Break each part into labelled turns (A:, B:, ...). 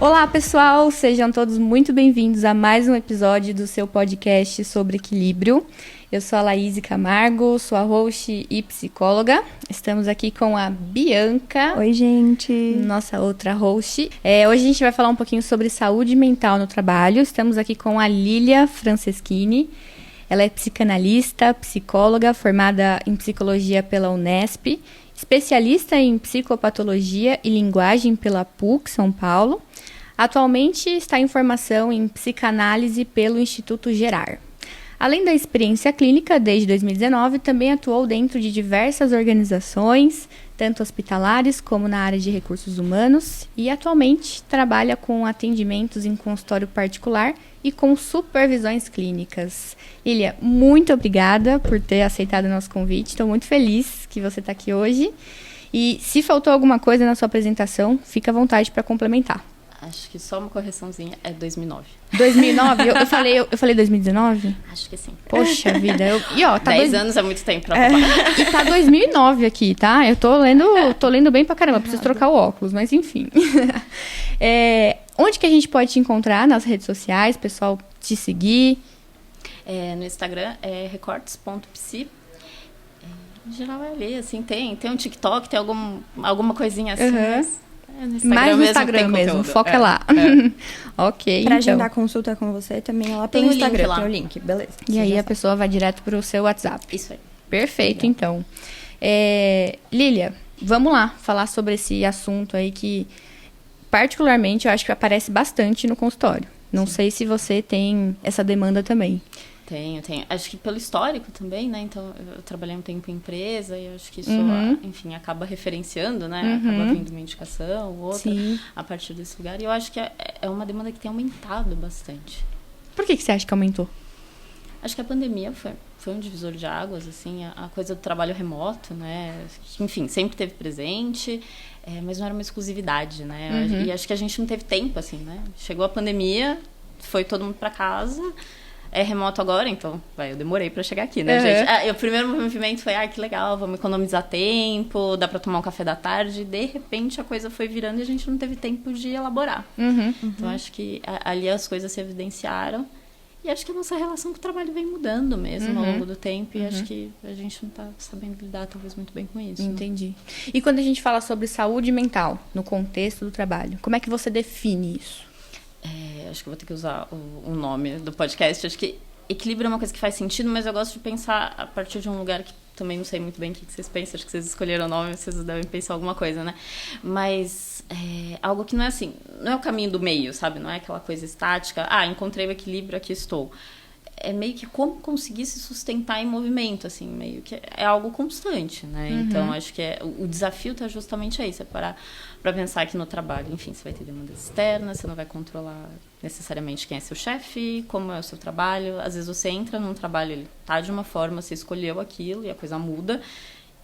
A: Olá, pessoal! Sejam todos muito bem-vindos a mais um episódio do seu podcast sobre equilíbrio. Eu sou a Laís Camargo, sou a host e psicóloga. Estamos aqui com a Bianca.
B: Oi, gente!
A: Nossa outra host. Hoje a gente vai falar um pouquinho sobre saúde mental no trabalho. Estamos aqui com a Lília Franceschini. Ela é psicanalista, psicóloga, formada em psicologia pela Unesp, especialista em psicopatologia e linguagem pela PUC São Paulo. Atualmente está em formação em psicanálise pelo Instituto Gerar. Além da experiência clínica, desde 2019, também atuou dentro de diversas organizações, tanto hospitalares como na área de recursos humanos, e atualmente trabalha com atendimentos em consultório particular e com supervisões clínicas. Lília, muito obrigada por ter aceitado o nosso convite. Estou muito feliz que você está aqui hoje. E se faltou alguma coisa na sua apresentação, fica à vontade para complementar.
C: Acho que só uma correçãozinha, é 2009.
A: 2009? Eu falei 2019?
C: Acho que sim.
A: Poxa vida. Tá
C: 10 anos é muito tempo pra falar.
A: E tá 2009 aqui, tá? Eu tô lendo bem pra caramba, preciso trocar o óculos, mas enfim. Onde que a gente pode te encontrar nas redes sociais, pessoal, te seguir?
C: No Instagram é recortes.psi. Em geral é ali, assim, tem um TikTok, tem alguma coisinha assim,
A: Mais no Instagram mesmo, foca lá. Ok,
B: Pra agendar consulta com você também, ela tem o Instagram, tem o link, beleza.
A: E aí a pessoa vai direto pro seu WhatsApp.
C: Isso aí.
A: Perfeito, então. Lília, vamos lá falar sobre esse assunto aí que, particularmente, eu acho que aparece bastante no consultório. Não sei se você tem essa demanda também.
C: Tenho. Acho que pelo histórico também, né? Então, eu trabalhei um tempo em empresa e acho que isso, enfim, acaba referenciando, né? Acaba vindo uma indicação ou outra a partir desse lugar. E eu acho que é uma demanda que tem aumentado bastante.
A: Por que você acha que aumentou?
C: Acho que a pandemia foi um divisor de águas, assim, a coisa do trabalho remoto, né? Enfim, sempre teve presente, mas não era uma exclusividade, né? E acho que a gente não teve tempo, assim, né? Chegou a pandemia, foi todo mundo para casa. É remoto agora, então, eu demorei pra chegar aqui, né, gente? O primeiro movimento foi, que legal, vamos economizar tempo, dá pra tomar um café da tarde. De repente, a coisa foi virando e a gente não teve tempo de elaborar. Então, acho que ali as coisas se evidenciaram. E acho que a nossa relação com o trabalho vem mudando mesmo ao longo do tempo. E acho que a gente não tá sabendo lidar, talvez, muito bem com isso.
A: Entendi. Né? E quando a gente fala sobre saúde mental no contexto do trabalho, como é que você define isso?
C: Acho que eu vou ter que usar o nome do podcast. Acho que equilíbrio é uma coisa que faz sentido, mas eu gosto de pensar a partir de um lugar que também não sei muito bem o que vocês pensam. Acho que vocês escolheram o nome, vocês devem pensar alguma coisa, né? Mas algo que não é assim, não é o caminho do meio, sabe? Não é aquela coisa estática. Encontrei o equilíbrio, aqui estou. É meio que como conseguir se sustentar em movimento, assim, meio que é algo constante, né? Então, acho que o desafio está justamente aí, você parar para pensar que no trabalho, enfim, você vai ter demandas externas, você não vai controlar necessariamente quem é seu chefe, como é o seu trabalho. Às vezes você entra num trabalho, ele tá de uma forma, você escolheu aquilo e a coisa muda.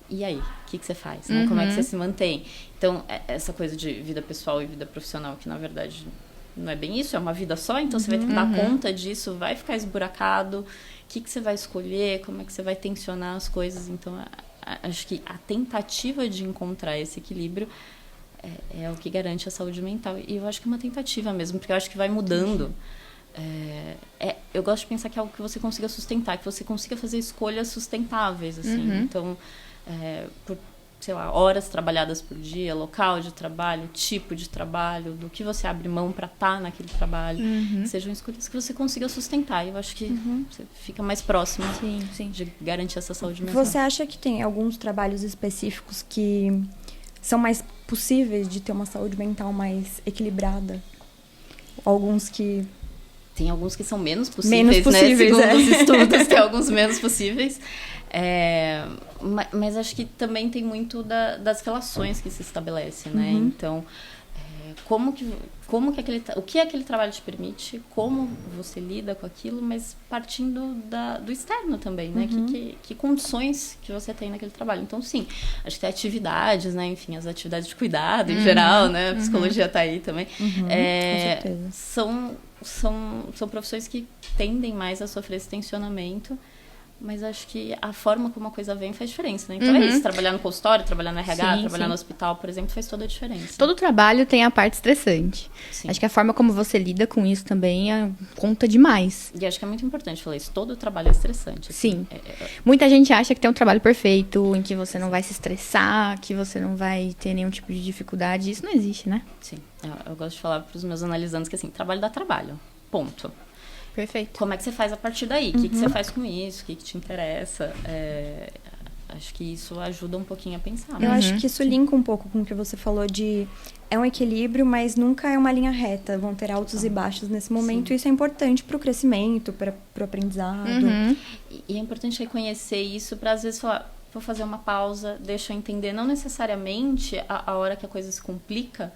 C: E aí, o que você faz? Né? Como é que você se mantém? Então, essa coisa de vida pessoal e vida profissional, que na verdade não é bem isso, é uma vida só, então você vai ter que dar conta disso, vai ficar esburacado, o que você vai escolher, como é que você vai tensionar as coisas. Então, acho que a tentativa de encontrar esse equilíbrio é o que garante a saúde mental. E eu acho que é uma tentativa mesmo, porque eu acho que vai mudando. Eu gosto de pensar que é algo que você consiga sustentar, que você consiga fazer escolhas sustentáveis, assim. Então, por sei lá, horas trabalhadas por dia, local de trabalho, tipo de trabalho, do que você abre mão para estar naquele trabalho, sejam escolhas que você consiga sustentar. E eu acho que você fica mais próximo de garantir essa saúde mental.
B: Você acha que tem alguns trabalhos específicos que são mais possíveis de ter uma saúde mental mais equilibrada? Alguns que...
C: Tem alguns que são menos possíveis, né? Segundo os estudos, tem alguns menos possíveis. Mas acho que também tem muito das relações que se estabelecem, né? Então, o que aquele trabalho te permite, como você lida com aquilo, mas partindo do externo também, né? Que condições que você tem naquele trabalho. Então, sim, acho que tem atividades, né? Enfim, as atividades de cuidado em geral, né? A psicologia está aí também.
B: Com certeza.
C: São profissões que tendem mais a sofrer esse tensionamento, mas acho que a forma como a coisa vem faz diferença, né? Então é isso, trabalhar no consultório, trabalhar no RH,
A: Sim,
C: trabalhar
A: sim.
C: no hospital, por exemplo, faz toda a diferença.
A: Todo trabalho tem a parte estressante.
C: Sim.
A: Acho que a forma como você lida com isso também conta demais.
C: E acho que é muito importante falar isso. Todo trabalho é estressante.
A: Sim. Muita gente acha que tem um trabalho perfeito, em que você não vai se estressar, que você não vai ter nenhum tipo de dificuldade. Isso não existe, né?
C: Sim. Eu gosto de falar para os meus analisandos que, assim, trabalho dá trabalho. Ponto.
A: Perfeito.
C: Como é que você faz a partir daí? O que você faz com isso? O que te interessa? Acho que isso ajuda um pouquinho a pensar.
B: Eu acho que isso linka um pouco com o que você falou de... É um equilíbrio, mas nunca é uma linha reta. Vão ter altos e baixos nesse momento.
C: Sim.
B: E isso é importante para o crescimento, para o aprendizado.
C: E é importante reconhecer isso para, às vezes, falar... Vou fazer uma pausa, deixa eu entender. Não necessariamente a hora que a coisa se complica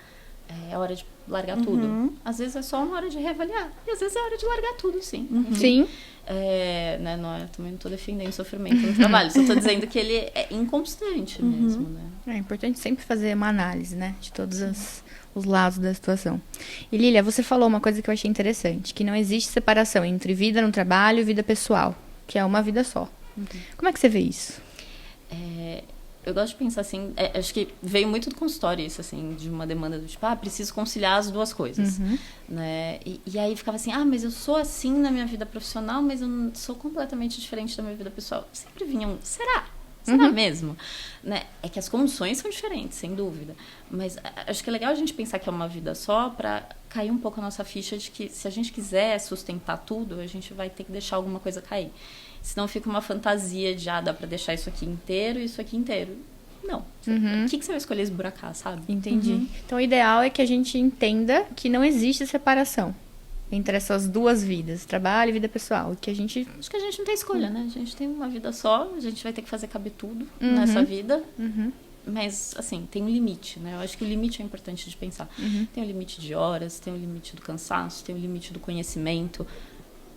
C: é a hora de largar tudo. Às vezes é só uma hora de reavaliar. E às vezes é hora de largar tudo, sim.
A: Sim.
C: Né, também não estou defendendo sofrimento no trabalho. Só estou dizendo que ele é inconstante mesmo, né?
A: É importante sempre fazer uma análise, né? De todos os lados da situação. E Lília, você falou uma coisa que eu achei interessante. Que não existe separação entre vida no trabalho e vida pessoal. Que é uma vida só. Como é que você vê isso?
C: Eu gosto de pensar assim, acho que veio muito do consultório isso, assim, de uma demanda do tipo, preciso conciliar as duas coisas, né? E aí ficava assim, mas eu sou assim na minha vida profissional, mas eu sou completamente diferente da minha vida pessoal. Sempre vinham, será? Será mesmo? Né? É que as condições são diferentes, sem dúvida. Mas acho que é legal a gente pensar que é uma vida só para cair um pouco a nossa ficha de que se a gente quiser sustentar tudo, a gente vai ter que deixar alguma coisa cair. Senão fica uma fantasia de, dá pra deixar isso aqui inteiro e isso aqui inteiro. Não. O que você vai escolher esburacar, sabe?
A: Entendi. Então, o ideal é que a gente entenda que não existe separação entre essas duas vidas, trabalho e vida pessoal. Que a gente...
C: Acho que a gente não tem escolha, né? A gente tem uma vida só, a gente vai ter que fazer caber tudo nessa vida. Mas, assim, tem um limite, né? Eu acho que o limite é importante de pensar. Tem o limite de horas, tem o limite do cansaço, tem o limite do conhecimento.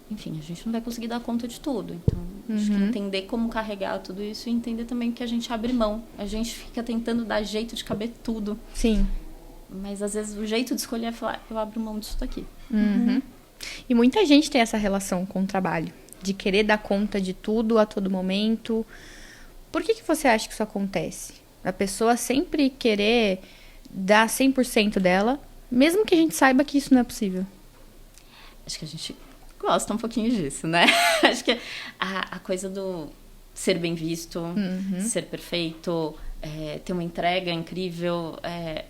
C: Enfim, a gente não vai conseguir dar conta de tudo. Então, acho que entender como carregar tudo isso e entender também que a gente abre mão. A gente fica tentando dar jeito de caber tudo.
A: Sim.
C: Mas, às vezes, o jeito de escolher é falar, eu abro mão disso daqui.
A: E muita gente tem essa relação com o trabalho. De querer dar conta de tudo a todo momento. Por que você acha que isso acontece? A pessoa sempre querer dar 100% dela, mesmo que a gente saiba que isso não é possível.
C: Acho que a gente... gosta um pouquinho disso, né? Acho que a coisa do ser bem visto, ser perfeito, ter uma entrega incrível, é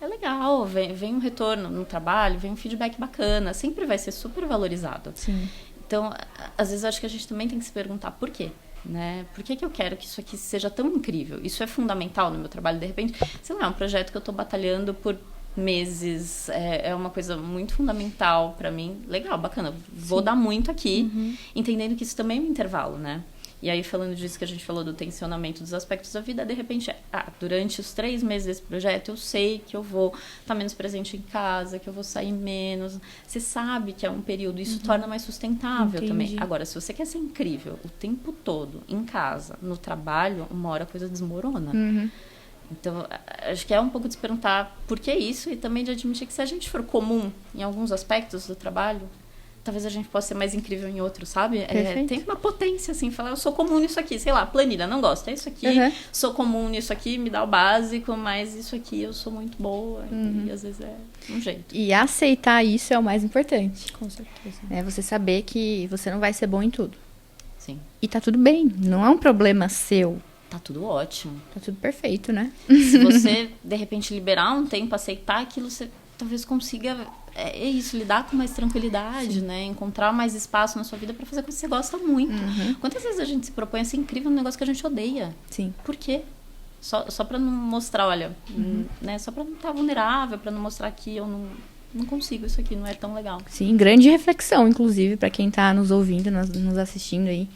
C: legal, vem um retorno no trabalho, vem um feedback bacana, sempre vai ser super valorizado.
A: Sim.
C: Então, às vezes, acho que a gente também tem que se perguntar por quê, né? Por que eu quero que isso aqui seja tão incrível? Isso é fundamental no meu trabalho? De repente, sei lá, é um projeto que eu estou batalhando por meses, é uma coisa muito fundamental para mim. Legal, bacana, vou dar muito aqui, entendendo que isso também é um intervalo, né? E aí, falando disso que a gente falou do tensionamento dos aspectos da vida, de repente, durante os 3 meses desse projeto, eu sei que eu vou estar menos presente em casa, que eu vou sair menos. Você sabe que é um período, isso torna mais sustentável também. Agora, se você quer ser incrível o tempo todo, em casa, no trabalho, uma hora a coisa desmorona. Então, acho que é um pouco de se perguntar por que isso e também de admitir que se a gente for comum em alguns aspectos do trabalho, talvez a gente possa ser mais incrível em outros, sabe? Tem uma potência, assim, falar, eu sou comum nisso aqui, sei lá, planilha, não gosto, é isso aqui, sou comum nisso aqui, me dá o básico, mas isso aqui eu sou muito boa, e às vezes é um jeito.
A: E aceitar isso é o mais importante.
B: Com certeza.
A: É você saber que você não vai ser bom em tudo.
C: Sim.
A: E tá tudo bem, não é um problema seu.
C: Tá tudo ótimo.
A: Tá tudo perfeito, né?
C: Se você, de repente, liberar um tempo, aceitar aquilo, você talvez consiga, lidar com mais tranquilidade, né? Encontrar mais espaço na sua vida pra fazer coisa que você gosta muito. Quantas vezes a gente se propõe a ser incrível num negócio que a gente odeia?
A: Sim.
C: Por quê? Só pra não mostrar, olha, né? Só pra não estar vulnerável, pra não mostrar que eu não consigo isso aqui, não é tão legal.
A: Sim, grande reflexão, inclusive, pra quem tá nos ouvindo, nos assistindo aí.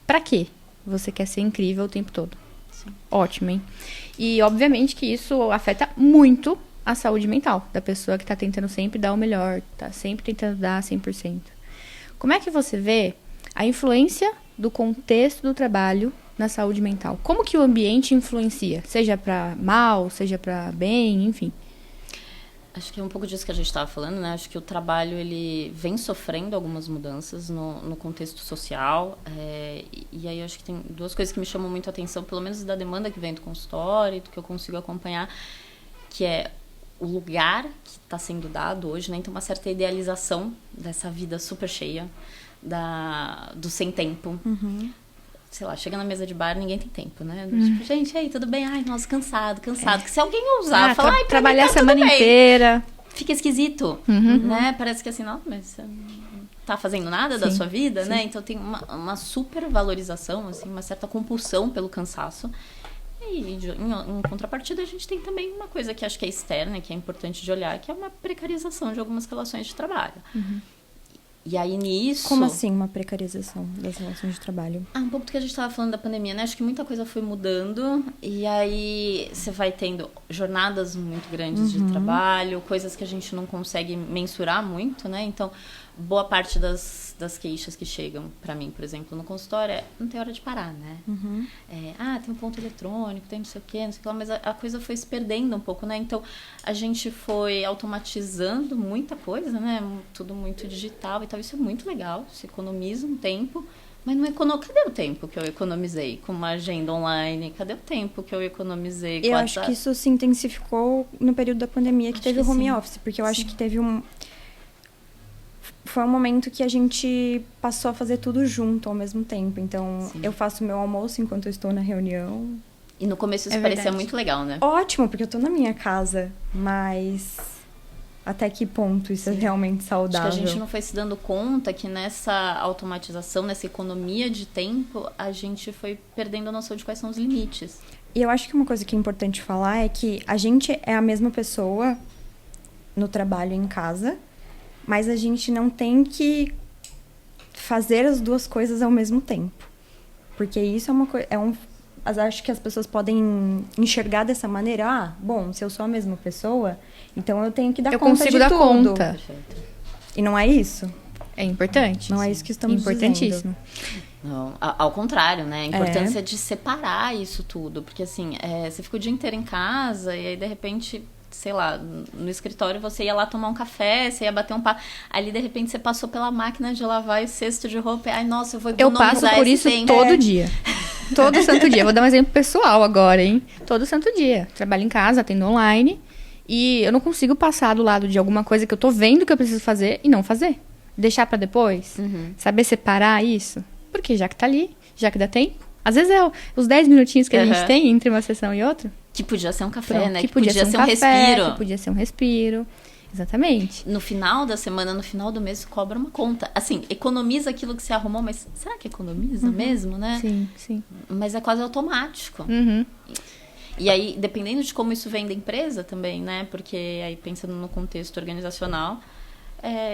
A: Pra quê você quer ser incrível o tempo todo?
C: Sim.
A: Ótimo, hein? E, obviamente, que isso afeta muito a saúde mental da pessoa que tá tentando sempre dar o melhor, tá sempre tentando dar 100%. Como é que você vê a influência do contexto do trabalho na saúde mental? Como que o ambiente influencia? Seja pra mal, seja pra bem, enfim.
C: Acho que é um pouco disso que a gente estava falando, né? Acho que o trabalho, ele vem sofrendo algumas mudanças no contexto social. E aí, acho que tem duas coisas que me chamam muito a atenção, pelo menos da demanda que vem do consultório, do que eu consigo acompanhar, que é o lugar que está sendo dado hoje, né? Então, uma certa idealização dessa vida super cheia, do sem tempo. Sei lá, chega na mesa de bar, ninguém tem tempo, né? Tipo, gente, aí, tudo bem? Ai, nossa, cansado. Que se alguém ousar falar, ai,
A: trabalhar
C: mim, tá
A: a semana inteira.
C: Fica esquisito, né? Parece que assim, não, mas você não tá fazendo nada da sua vida, né? Então tem uma super valorização, assim, uma certa compulsão pelo cansaço. E em contrapartida, a gente tem também uma coisa que acho que é externa, que é importante de olhar, que é uma precarização de algumas relações de trabalho. E aí, nisso...
B: Como assim uma precarização das relações de trabalho?
C: Um pouco do que a gente estava falando da pandemia, né? Acho que muita coisa foi mudando. E aí, você vai tendo jornadas muito grandes de trabalho, coisas que a gente não consegue mensurar muito, né? Então, boa parte das queixas que chegam para mim, por exemplo, no consultório, não tem hora de parar, né? Tem um ponto eletrônico, tem não sei o quê, não sei o que lá, mas a coisa foi se perdendo um pouco, né? Então, a gente foi automatizando muita coisa, né? Tudo muito digital e tal. Isso é muito legal, isso economiza um tempo, mas não cadê o tempo que eu economizei com uma agenda online? Cadê o tempo que eu economizei com
B: Eu acho que isso se intensificou no período da pandemia, que teve o home office, porque eu acho que teve foi um momento que a gente passou a fazer tudo junto ao mesmo tempo. Então, eu faço meu almoço enquanto eu estou na reunião.
C: E no começo isso parecia muito legal, né?
B: Ótimo, porque eu estou na minha casa, mas até que ponto isso é realmente saudável?
C: Acho que a gente não foi se dando conta que nessa automatização, nessa economia de tempo, a gente foi perdendo a noção de quais são os limites.
B: E eu acho que uma coisa que é importante falar é que a gente é a mesma pessoa no trabalho e em casa, mas a gente não tem que fazer as duas coisas ao mesmo tempo. Porque isso é uma coisa... acho que as pessoas podem enxergar dessa maneira. Bom, se eu sou a mesma pessoa, então eu tenho que dar conta de tudo.
A: Eu consigo dar conta.
C: Perfeito.
B: E não é isso.
A: É importante.
B: Não é isso que estamos
A: importantíssimo.
B: dizendo.
C: Não, ao contrário, né? A importância de separar isso tudo. Porque, assim, você fica o dia inteiro em casa e aí, de repente... sei lá, no escritório você ia lá tomar um café, você ia bater um papo. Ali, de repente, você passou pela máquina de lavar e o cesto de roupa. Ai, nossa, eu vou economizar
A: Eu passo por isso todo dia. Todo santo dia. Vou dar um exemplo pessoal agora, hein? Todo santo dia. Trabalho em casa, atendo online. E eu não consigo passar do lado de alguma coisa que eu tô vendo que eu preciso fazer e não fazer. Deixar pra depois. Saber separar isso. Porque já que tá ali, já que dá tempo. Às vezes é os 10 minutinhos que a gente tem entre uma sessão e outra.
C: Que podia ser um café,
A: Pronto,
C: né?
A: Que podia ser um
C: café,
A: respiro. Que podia ser um respiro. Exatamente.
C: No final da semana, no final do mês, cobra uma conta. Assim, economiza aquilo que você arrumou, mas será que economiza mesmo, né?
A: Sim, sim.
C: Mas é quase automático. E aí, dependendo de como isso vem da empresa também, né? Porque aí, pensando no contexto organizacional...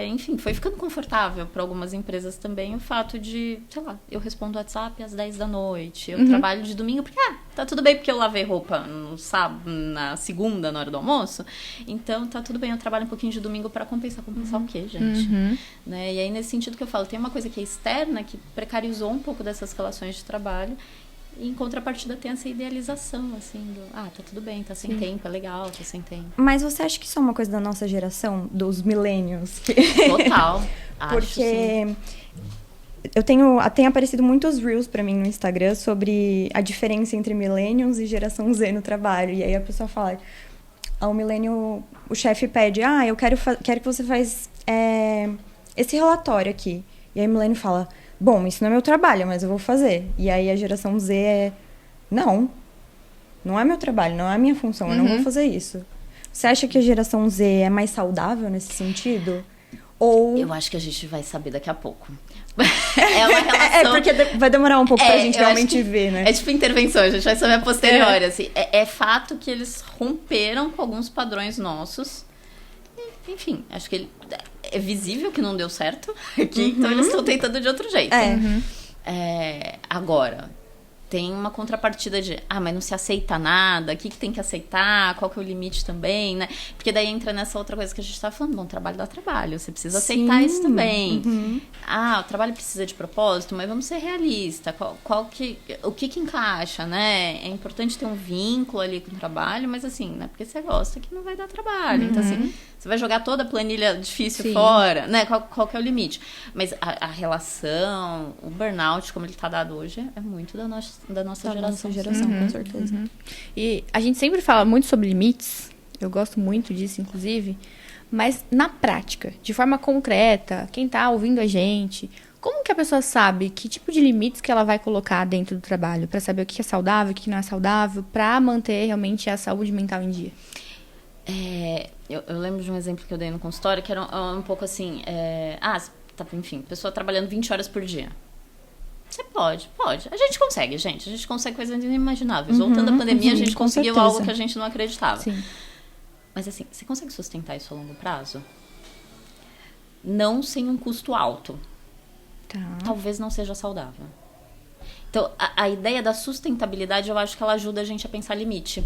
C: enfim, foi ficando confortável para algumas empresas também o fato de, sei lá, eu respondo WhatsApp às 10 da noite, eu trabalho de domingo porque, tá tudo bem porque eu lavei roupa no sábado, na segunda, na hora do almoço, então tá tudo bem, eu trabalho um pouquinho de domingo para compensar o quê, gente? Né? E aí, nesse sentido que eu falo, tem uma coisa que é externa, que precarizou um pouco dessas relações de trabalho, e em contrapartida tem essa idealização, assim, tá tudo bem, tá sem tempo, é legal, tá sem tempo.
B: Mas você acha que isso é uma coisa da nossa geração, dos millennials?
C: Total,
B: porque tem aparecido muitos reels pra mim no Instagram sobre a diferença entre millennials e geração Z no trabalho. E aí a pessoa fala, ao millennial, o chefe pede, eu quero que você faz esse relatório aqui. E aí o millennial fala... Bom, isso não é meu trabalho, mas eu vou fazer. E aí a geração Z não é meu trabalho, não é a minha função, eu não vou fazer isso. Você acha que a geração Z é mais saudável nesse sentido? Ou...
C: Eu acho que a gente vai saber daqui a pouco. É uma relação...
B: porque vai demorar um pouco pra gente realmente ver, né?
C: É tipo intervenção, a gente vai saber a posteriori, assim. É fato que eles romperam com alguns padrões nossos. Enfim, acho que é visível que não deu certo aqui, então eles estão tentando de outro jeito. Agora, tem uma contrapartida de, mas não se aceita nada, o que tem que aceitar, qual que é o limite também, né? Porque daí entra nessa outra coisa que a gente tá falando, bom, trabalho dá trabalho, você precisa aceitar isso também. O trabalho precisa de propósito, mas vamos ser realistas, o que encaixa, né? É importante ter um vínculo ali com o trabalho, mas assim, não é porque você gosta que não vai dar trabalho. Então, assim, Você vai jogar toda a planilha difícil
A: Sim.
C: fora, né? Qual que é o limite? Mas a relação, o burnout, como ele tá dado hoje, é muito da nossa geração.
B: Da nossa geração, com certeza.
A: E a gente sempre fala muito sobre limites, eu gosto muito disso, inclusive, mas na prática, de forma concreta, quem tá ouvindo a gente, como que a pessoa sabe que tipo de limites que ela vai colocar dentro do trabalho, para saber o que é saudável, o que não é saudável, para manter realmente a saúde mental em dia?
C: Eu lembro de um exemplo que eu dei no consultório, que era um pouco assim, enfim, pessoa trabalhando 20 horas por dia. Você pode. A gente consegue coisas inimagináveis. Voltando à pandemia, a gente
B: com
C: conseguiu
B: certeza.
C: algo que a gente não acreditava.
A: Sim.
C: Mas assim, você consegue sustentar isso a longo prazo? Não sem um custo alto.
A: Tá.
C: Talvez não seja saudável. Então, a ideia da sustentabilidade, eu acho que ela ajuda a gente a pensar limite.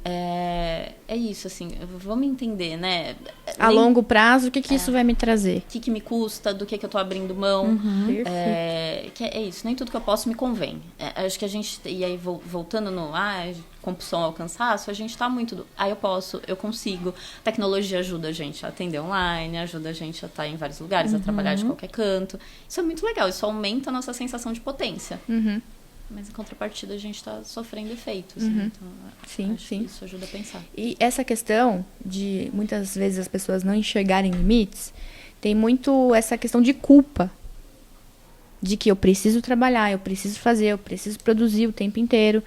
C: É isso, assim, vamos entender, né?
A: A longo prazo, o que isso vai me trazer?
C: O que me custa, do que eu tô abrindo mão.
A: Perfeito.
C: É isso, nem tudo que eu posso me convém. Acho que a gente, e aí voltando no compulsão ao cansaço, a gente tá muito eu posso, eu consigo. Tecnologia ajuda a gente a atender online, ajuda a gente a estar em vários lugares, a trabalhar de qualquer canto. Isso é muito legal, isso aumenta a nossa sensação de potência. Mas em contrapartida a gente está sofrendo efeitos. Né? Então,
A: Sim,
C: acho
A: sim.
C: que isso ajuda a pensar.
A: E essa questão de muitas vezes as pessoas não enxergarem limites, tem muito essa questão de culpa. De que eu preciso trabalhar, eu preciso fazer, eu preciso produzir o tempo inteiro.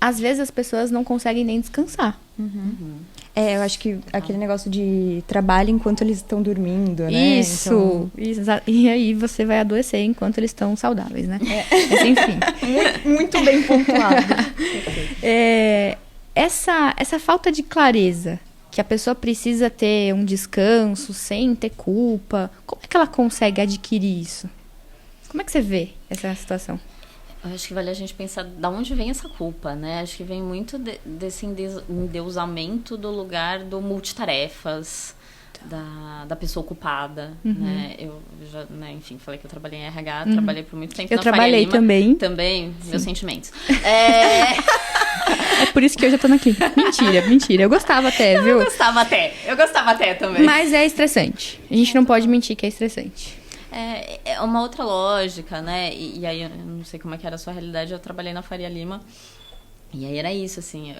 A: Às vezes as pessoas não conseguem nem descansar.
B: Eu acho que aquele negócio de trabalho enquanto eles estão dormindo, né?
A: Isso, e aí você vai adoecer enquanto eles estão saudáveis, né? Mas enfim.
B: Muito bem pontuado.
A: Essa falta de clareza, que a pessoa precisa ter um descanso sem ter culpa, como é que ela consegue adquirir isso? Como é que você vê essa situação?
C: Eu acho que vale a gente pensar de onde vem essa culpa, né? Acho que vem muito desse endeusamento do lugar do multitarefas, da pessoa ocupada, né? Eu já, né, enfim, falei que eu trabalhei em RH, trabalhei por muito tempo
A: Eu
C: na Faria
A: trabalhei
C: Lima.
A: também.
C: Também, meus sentimentos.
A: É por isso que eu já tô aqui. Mentira. Eu gostava até, viu?
C: Eu gostava até também.
A: Mas é estressante. A gente não pode mentir que é estressante.
C: É uma outra lógica, né? E aí, eu não sei como é que era a sua realidade, eu trabalhei na Faria Lima. E aí era isso, assim,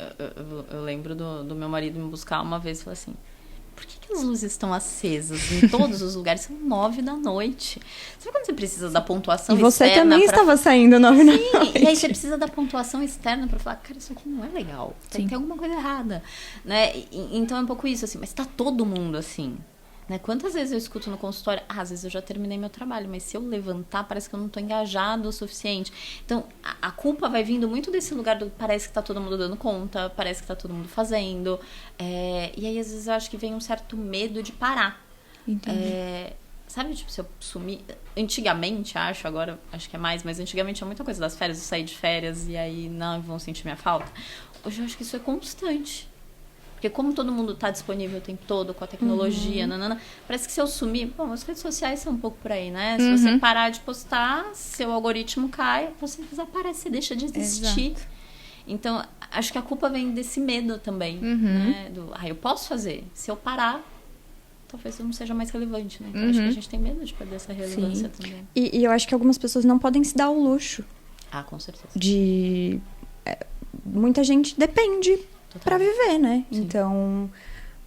C: eu lembro do meu marido me buscar uma vez e falar assim, por que as luzes estão acesas em todos os lugares? São 9 da noite. Sabe quando você precisa da pontuação
B: E você
C: externa?
B: também estava saindo 9 da noite.
C: E aí você precisa da pontuação externa pra falar, cara, isso aqui não é legal. Tem alguma coisa errada, né? Então é um pouco isso, assim, mas tá todo mundo assim. Né? Quantas vezes eu escuto no consultório, às vezes eu já terminei meu trabalho, mas se eu levantar, parece que eu não estou engajado o suficiente. Então, a culpa vai vindo muito desse lugar do parece que está todo mundo dando conta, parece que está todo mundo fazendo. E aí, às vezes, eu acho que vem um certo medo de parar.
A: Entendi.
C: Sabe, tipo, se eu sumir... Antigamente, agora acho que é mais, mas antigamente tinha muita coisa das férias, eu saí de férias e aí não vão sentir minha falta. Hoje eu acho que isso é constante. Porque como todo mundo está disponível o tempo todo com a tecnologia, parece que se eu sumir... Bom, as redes sociais são um pouco por aí, né? Se você parar de postar, seu algoritmo cai, você desaparece, você deixa de existir.
A: Exato.
C: Então, acho que a culpa vem desse medo também, né? Eu posso fazer. Se eu parar, talvez eu não seja mais relevante, né? Então, acho que a gente tem medo de perder essa relevância também.
B: E eu acho que algumas pessoas não podem se dar o luxo
C: Com certeza.
B: Muita gente depende para viver, né?
C: Sim.
B: Então,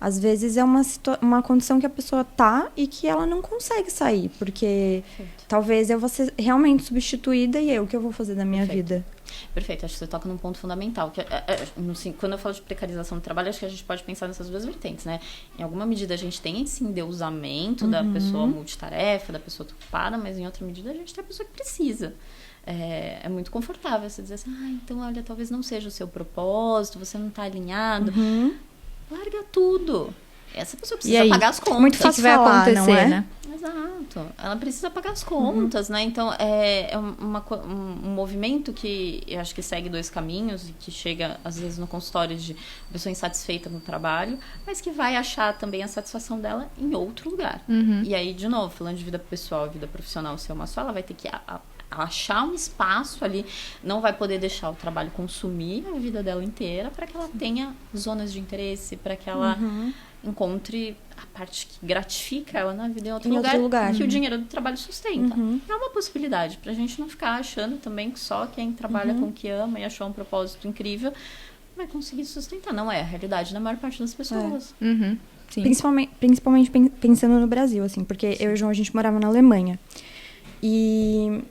B: às vezes é uma condição que a pessoa tá e que ela não consegue sair, porque talvez eu vou ser realmente substituída e o que eu vou fazer da minha vida?
C: Perfeito, acho que você toca num ponto fundamental. Que quando eu falo de precarização do trabalho, acho que a gente pode pensar nessas duas vertentes, né? Em alguma medida a gente tem esse endeusamento da pessoa multitarefa, da pessoa ocupada, mas em outra medida a gente tem a pessoa que precisa. É muito confortável você dizer assim, então olha, talvez não seja o seu propósito, você não está alinhado. Larga tudo. Essa pessoa precisa pagar as contas.
B: Muito fácil
A: vai
B: falar,
A: acontecer,
B: não é?
A: né?
C: Exato. Ela precisa pagar as contas, né? Então, é um movimento que eu acho que segue dois caminhos e que chega, às vezes, no consultório de pessoa insatisfeita no trabalho, mas que vai achar também a satisfação dela em outro lugar. E aí, de novo, falando de vida pessoal e vida profissional ser uma só, ela vai ter que achar um espaço ali, não vai poder deixar o trabalho consumir a vida dela inteira, para que ela tenha zonas de interesse, para que ela encontre a parte que gratifica ela na vida em outro lugar que o dinheiro do trabalho sustenta. É uma possibilidade, pra gente não ficar achando também que só quem trabalha com o que ama e achou um propósito incrível vai conseguir sustentar. Não é a realidade da maior parte das pessoas.
A: Sim.
B: Principalmente pensando no Brasil, assim, porque eu e o João, a gente morava na Alemanha. E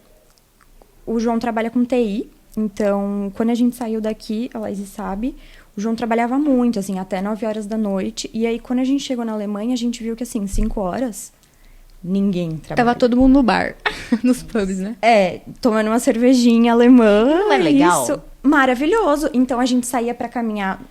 B: o João trabalha com TI, então, quando a gente saiu daqui, a Laís sabe, o João trabalhava muito, assim, até 9 horas da noite. E aí, quando a gente chegou na Alemanha, a gente viu que, assim, 5 horas, ninguém trabalha.
A: Tava todo mundo no bar, nos pubs, né?
B: Tomando uma cervejinha alemã.
C: Não é legal?
B: Isso, maravilhoso. Então, a gente saía pra caminhar,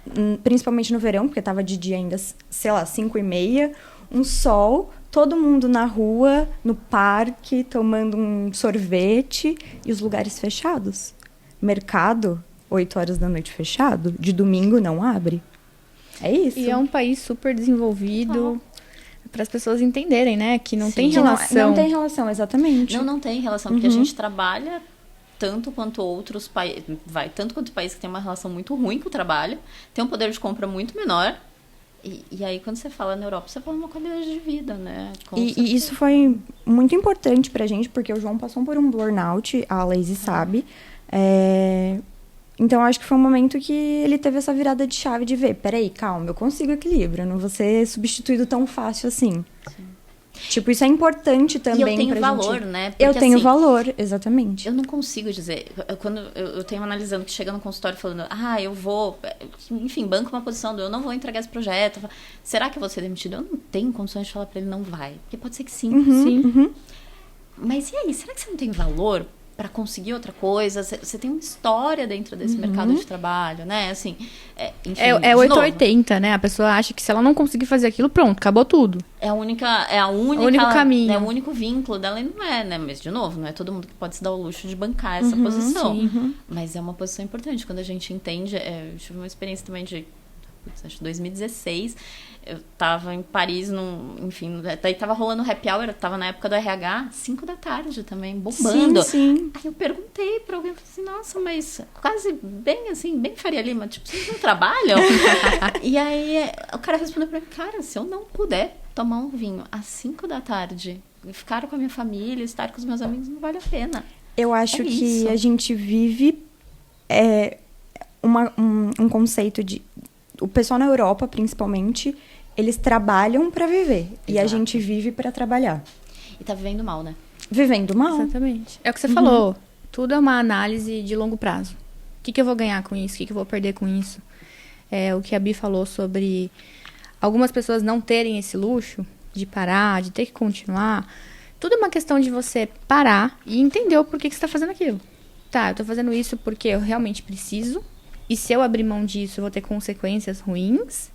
B: principalmente no verão, porque tava de dia ainda, sei lá, 5h30, um sol, todo mundo na rua, no parque, tomando um sorvete e os lugares fechados. Mercado, 8 horas da noite fechado, de domingo não abre. É isso.
A: E é um país super desenvolvido, para as pessoas entenderem, né? Que não tem
B: Que
A: relação.
B: Não tem relação, exatamente.
C: Não tem relação, porque a gente trabalha tanto quanto outros países, tanto quanto países que tem uma relação muito ruim com o trabalho, tem um poder de compra muito menor. E aí, quando você fala na Europa, você fala uma qualidade de vida, né?
B: E isso foi muito importante pra gente, porque o João passou por um burnout, a Laís sabe. Então, acho que foi um momento que ele teve essa virada de chave de ver, peraí, calma, eu consigo equilíbrio, eu não vou ser substituído tão fácil assim. Sim. Tipo, isso é importante também pra gente.
C: E eu tenho valor, né?
B: Porque, eu tenho valor, exatamente.
C: Eu não consigo dizer, quando eu tenho analisando que chega no consultório falando, eu vou, enfim, banco uma posição eu não vou entregar esse projeto, será que eu vou ser demitido? Eu não tenho condições de falar pra ele não vai, porque pode ser que sim. Mas e aí, será que você não tem valor para conseguir outra coisa? Você tem uma história dentro desse mercado de trabalho, né? Assim, enfim,
A: é 880, né? A pessoa acha que se ela não conseguir fazer aquilo, pronto, acabou tudo.
C: É o único caminho. É o único vínculo dela, e não é, né? Mas, de novo, não é todo mundo que pode se dar o luxo de bancar essa posição. Mas é uma posição importante. Quando a gente entende... eu tive uma experiência também de... acho que 2016, eu tava em Paris, enfim, daí tava rolando happy hour, eu tava na época do RH, 5 da tarde também, bombando.
B: Sim.
C: Aí eu perguntei pra alguém, falei assim, nossa, mas quase bem assim, bem Faria Lima, tipo, vocês não trabalham? E aí o cara respondeu pra mim, cara, se eu não puder tomar um vinho às 5 da tarde, ficar com a minha família, estar com os meus amigos, não vale a pena.
B: Eu acho que a gente vive um conceito de... O pessoal na Europa, principalmente, eles trabalham pra viver. Exato. E a gente vive pra trabalhar.
C: E tá vivendo mal, né?
B: Vivendo mal.
A: Exatamente. É o que você falou. Tudo é uma análise de longo prazo. O que eu vou ganhar com isso? O que eu vou perder com isso? O que a Bi falou sobre algumas pessoas não terem esse luxo de parar, de ter que continuar. Tudo é uma questão de você parar e entender o porquê que você tá fazendo aquilo. Tá, eu tô fazendo isso porque eu realmente preciso. E se eu abrir mão disso, eu vou ter consequências ruins?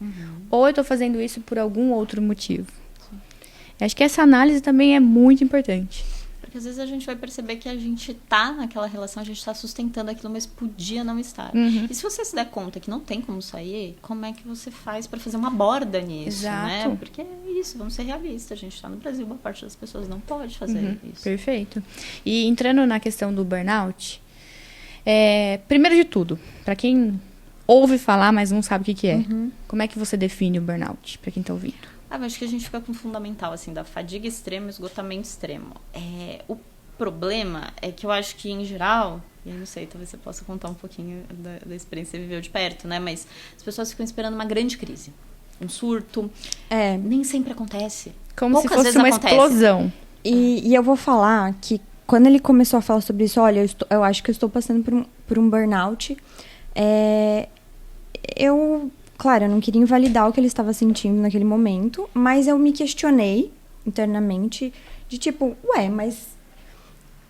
A: Ou eu tô fazendo isso por algum outro motivo? Acho que essa análise também é muito importante.
C: Porque às vezes a gente vai perceber que a gente tá naquela relação, a gente tá sustentando aquilo, mas podia não estar. E se você se der conta que não tem como sair, como é que você faz pra fazer uma borda nisso, né? Porque é isso, vamos ser realistas. A gente tá no Brasil, boa parte das pessoas não pode fazer isso.
A: Perfeito. E entrando na questão do burnout... primeiro de tudo, para quem ouve falar, mas não sabe o que é, como é que você define o burnout, para quem tá ouvindo?
C: Acho que a gente fica com o fundamental, assim, da fadiga extrema e esgotamento extremo. O problema é que eu acho que, em geral, e eu não sei, talvez você possa contar um pouquinho da experiência que você viveu de perto, né? Mas as pessoas ficam esperando uma grande crise, um surto. Nem sempre acontece.
A: Como se fosse uma explosão.
B: E eu vou falar que quando ele começou a falar sobre isso, olha, eu acho que eu estou passando por um burnout. Claro, eu não queria invalidar o que ele estava sentindo naquele momento, mas eu me questionei internamente de tipo, mas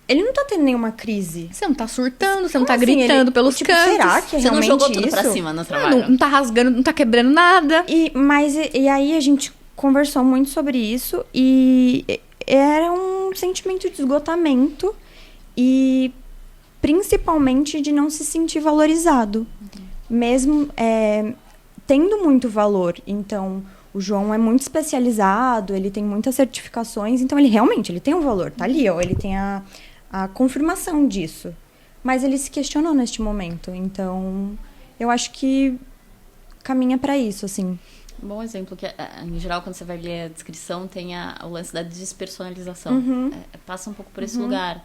B: ele não tá tendo nenhuma crise.
A: Você não tá surtando, você não tá gritando pelos cantos.
B: Será que é
C: você
B: realmente
C: não jogou tudo
B: isso?
C: pra cima no trabalho?
A: Não tá rasgando, não tá quebrando nada.
B: E aí a gente conversou muito sobre isso e era um sentimento de esgotamento e principalmente de não se sentir valorizado. Mesmo tendo muito valor. Então, o João é muito especializado, ele tem muitas certificações, então ele realmente tem um valor. Tá ali, ó, ele tem a a confirmação disso. Mas ele se questionou neste momento. Então, eu acho que caminha para isso, assim.
C: Um bom exemplo, que em geral, quando você vai ler a descrição, tem o lance da despersonalização. Passa um pouco por esse lugar,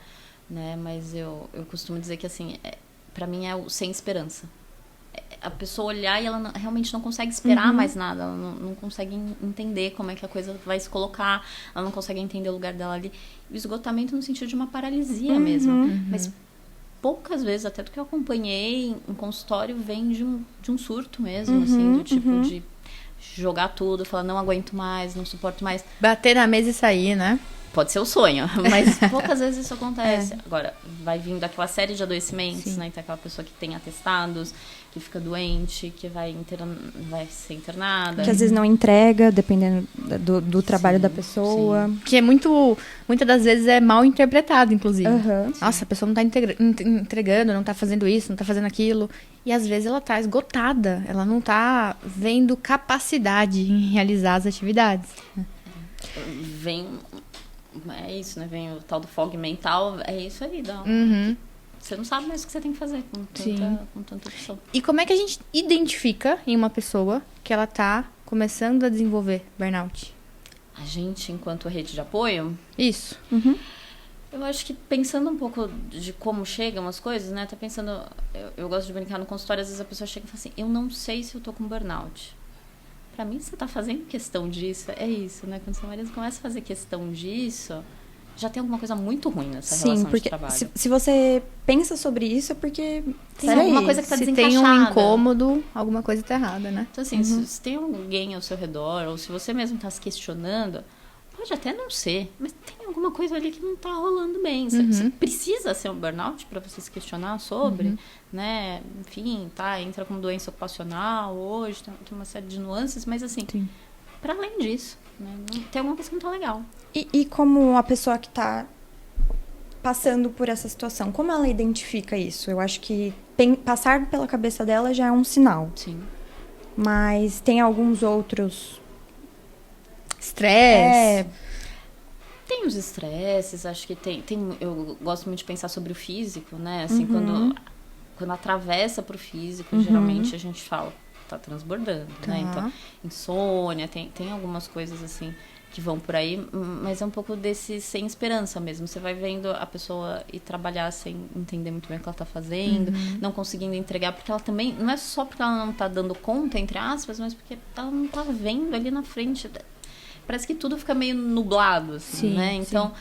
C: né? Mas eu costumo dizer que, assim, para mim é o sem esperança. A pessoa olhar e ela realmente não consegue esperar mais nada, ela não consegue entender como é que a coisa vai se colocar, ela não consegue entender o lugar dela ali. O esgotamento no sentido de uma paralisia mesmo. Mas poucas vezes, até do que eu acompanhei em consultório, vem de um surto mesmo, assim, do tipo de jogar tudo, falar não aguento mais, não suporto mais.
A: Bater na mesa e sair, né?
C: Pode ser o sonho, mas poucas vezes isso acontece. Agora, vai vindo aquela série de adoecimentos, né? Então, aquela pessoa que tem atestados, que fica doente, que vai ser internada.
B: Que às vezes não entrega, dependendo do trabalho da pessoa.
A: Sim. Que é muitas das vezes é mal interpretado, inclusive. Nossa, a pessoa não tá entregando, não tá fazendo isso, não tá fazendo aquilo. E às vezes ela tá esgotada, ela não tá vendo capacidade em realizar as atividades.
C: É isso, né? Vem o tal do fog mental, é isso aí. Você não sabe mais o que você tem que fazer com tanta opção.
A: E como é que a gente identifica em uma pessoa que ela tá começando a desenvolver burnout?
C: A gente, enquanto rede de apoio...
A: Isso.
C: Eu acho que pensando um pouco de como chegam as coisas, né? Tá pensando... Eu gosto de brincar no consultório, às vezes a pessoa chega e fala assim, eu não sei se eu tô com burnout. Pra mim, você tá fazendo questão disso, é isso, né? Quando seu marido começa a fazer questão disso, já tem alguma coisa muito ruim nessa relação de trabalho.
B: Se você pensa sobre isso, é porque
C: tem alguma coisa que tá desencaixada.
A: Se tem um incômodo, alguma coisa tá errada, né?
C: Então, assim, se tem alguém ao seu redor, ou se você mesmo tá se questionando, pode até não ser, mas tem alguma coisa ali que não tá rolando bem. Você precisa ser um burnout para você se questionar sobre, né? Enfim, entra como doença ocupacional hoje, tem uma série de nuances, mas assim, para além disso, né? Tem alguma coisa que não tá legal.
B: E como a pessoa que tá passando por essa situação, como ela identifica isso? Eu acho que passar pela cabeça dela já é um sinal.
C: Sim.
B: Mas tem alguns outros...
A: Estresse.
C: Tem os estresses, acho que tem. Eu gosto muito de pensar sobre o físico, né? Assim, quando atravessa pro físico, geralmente a gente fala, tá transbordando, né? Então, insônia, tem algumas coisas assim que vão por aí, mas é um pouco desse sem esperança mesmo. Você vai vendo a pessoa ir trabalhar sem entender muito bem o que ela tá fazendo, não conseguindo entregar, porque ela também, não é só porque ela não tá dando conta, entre aspas, mas porque ela não tá vendo ali na frente. Parece que tudo fica meio nublado, assim, né? Então,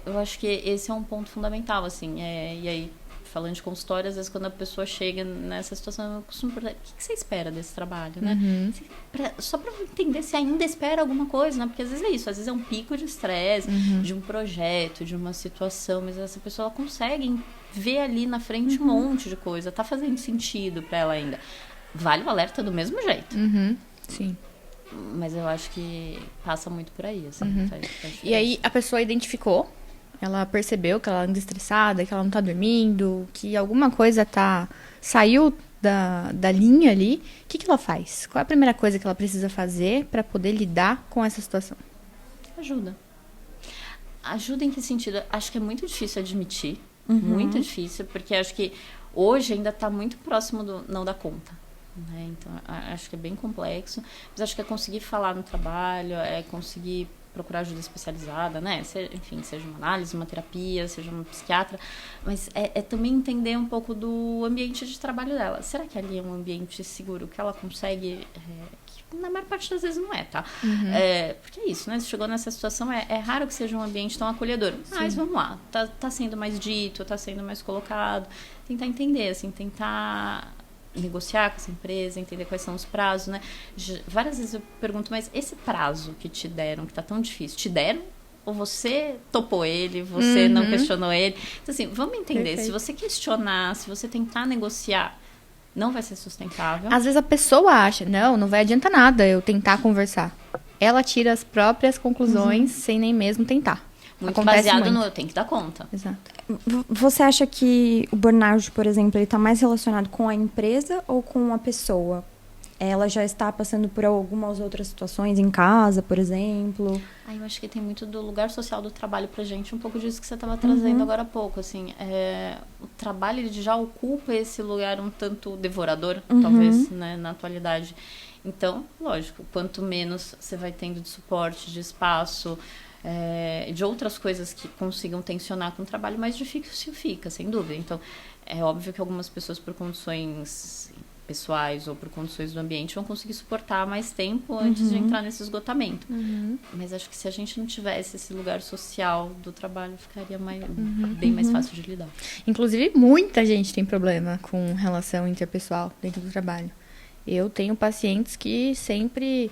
C: eu acho que esse é um ponto fundamental, assim. E aí, falando de consultório, às vezes quando a pessoa chega nessa situação, eu costumo perguntar, o que você espera desse trabalho, né? Só para entender se ainda espera alguma coisa, né? Porque às vezes é isso, às vezes é um pico de estresse, de um projeto, de uma situação, mas essa pessoa ela consegue ver ali na frente um monte de coisa, tá fazendo sentido para ela ainda. Vale o alerta do mesmo jeito.
A: Sim.
C: Mas eu acho que passa muito por aí, assim.
A: E aí a pessoa identificou, ela percebeu que ela anda estressada, que ela não tá dormindo, que alguma coisa saiu da linha ali. O que ela faz? Qual é a primeira coisa que ela precisa fazer para poder lidar com essa situação?
C: Ajuda. Ajuda em que sentido? Acho que é muito difícil admitir. Muito difícil, porque acho que hoje ainda tá muito próximo do não dar conta. Né? Então, acho que é bem complexo, mas acho que é conseguir falar no trabalho, é conseguir procurar ajuda especializada, né? Seja uma análise, uma terapia, seja uma psiquiatra, mas é também entender um pouco do ambiente de trabalho dela. Será que ali é um ambiente seguro, que ela consegue... que na maior parte das vezes não é, tá? Porque é isso, né? Se chegou nessa situação, é raro que seja um ambiente tão acolhedor. Mas vamos lá, tá sendo mais dito, tá sendo mais colocado. Tentar entender, assim, tentar... negociar com essa empresa, entender quais são os prazos, né? Várias vezes eu pergunto, mas esse prazo que te deram, que tá tão difícil, te deram? Ou você topou ele, você não questionou ele? Então, assim, vamos entender. Perfeito. Se você questionar, se você tentar negociar, não vai ser sustentável.
A: Às vezes a pessoa acha, não vai adiantar nada eu tentar conversar. Ela tira as próprias conclusões sem nem mesmo tentar.
C: Muito baseado no eu tenho que dar conta.
A: Exato.
B: Você acha que o burnout, por exemplo, ele está mais relacionado com a empresa ou com a pessoa? ela já está passando por algumas outras situações em casa, por exemplo.
C: Eu acho que tem muito do lugar social do trabalho pra gente, um pouco disso que você estava trazendo agora há pouco, assim, o trabalho ele já ocupa esse lugar um tanto devorador, talvez, né, na atualidade. Então, lógico, quanto menos você vai tendo de suporte, de espaço, de outras coisas que consigam tensionar com o trabalho, mais difícil fica, sem dúvida. Então, é óbvio que algumas pessoas, por condições pessoais ou por condições do ambiente, vão conseguir suportar mais tempo antes de entrar nesse esgotamento. Mas acho que se a gente não tivesse esse lugar social do trabalho, ficaria bem mais fácil de lidar.
A: Inclusive, muita gente tem problema com relação interpessoal dentro do trabalho. Eu tenho pacientes que sempre...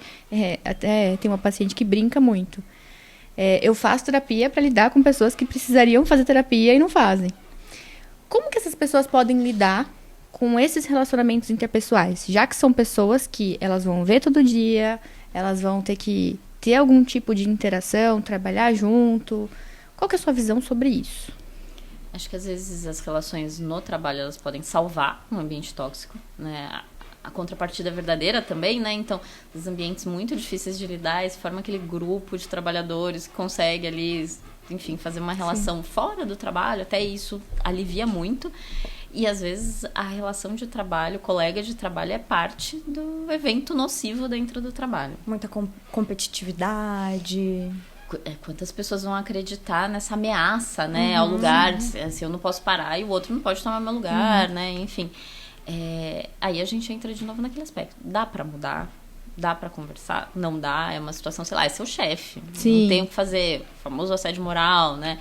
A: até tem uma paciente que brinca muito. Eu faço terapia para lidar com pessoas que precisariam fazer terapia e não fazem. Como que essas pessoas podem lidar com esses relacionamentos interpessoais? Já que são pessoas que elas vão ver todo dia, elas vão ter que ter algum tipo de interação, trabalhar junto. Qual que é a sua visão sobre isso?
C: Acho que às vezes as relações no trabalho, elas podem salvar um ambiente tóxico, né? A contrapartida verdadeira também, né? Então, os ambientes muito difíceis de lidar, se forma aquele grupo de trabalhadores que consegue ali, enfim, fazer uma relação fora do trabalho, até isso alivia muito. E às vezes a relação de trabalho, colega de trabalho, é parte do evento nocivo dentro do trabalho.
B: Muita competitividade.
C: Quantas pessoas vão acreditar nessa ameaça, né? Ao lugar, assim, eu não posso parar e o outro não pode tomar meu lugar, né? Enfim. Aí a gente entra de novo naquele aspecto. Dá pra mudar? Dá pra conversar? Não dá? É uma situação, sei lá, é seu chefe.
A: Sim.
C: Não tem o que fazer. O famoso assédio moral, né?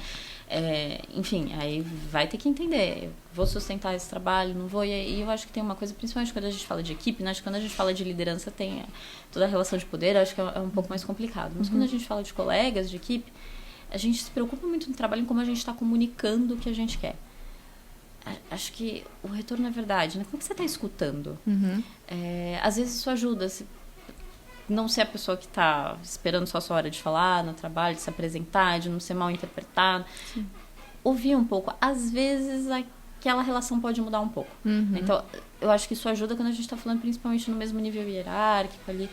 C: Enfim, aí vai ter que entender. Vou sustentar esse trabalho, não vou. E eu acho que tem uma coisa, principalmente quando a gente fala de equipe, né? Acho que quando a gente fala de liderança, tem toda a relação de poder, acho que é um pouco mais complicado. Mas quando a gente fala de colegas, de equipe, a gente se preocupa muito no trabalho em como a gente está comunicando o que a gente quer. Acho que o retorno é verdade, né? Como que você está escutando? Às vezes isso ajuda. Não ser a pessoa que está esperando só a sua hora de falar no trabalho, de se apresentar, de não ser mal interpretado. Sim. Ouvir um pouco. Às vezes aquela relação pode mudar um pouco. Então, eu acho que isso ajuda quando a gente está falando principalmente no mesmo nível hierárquico ali.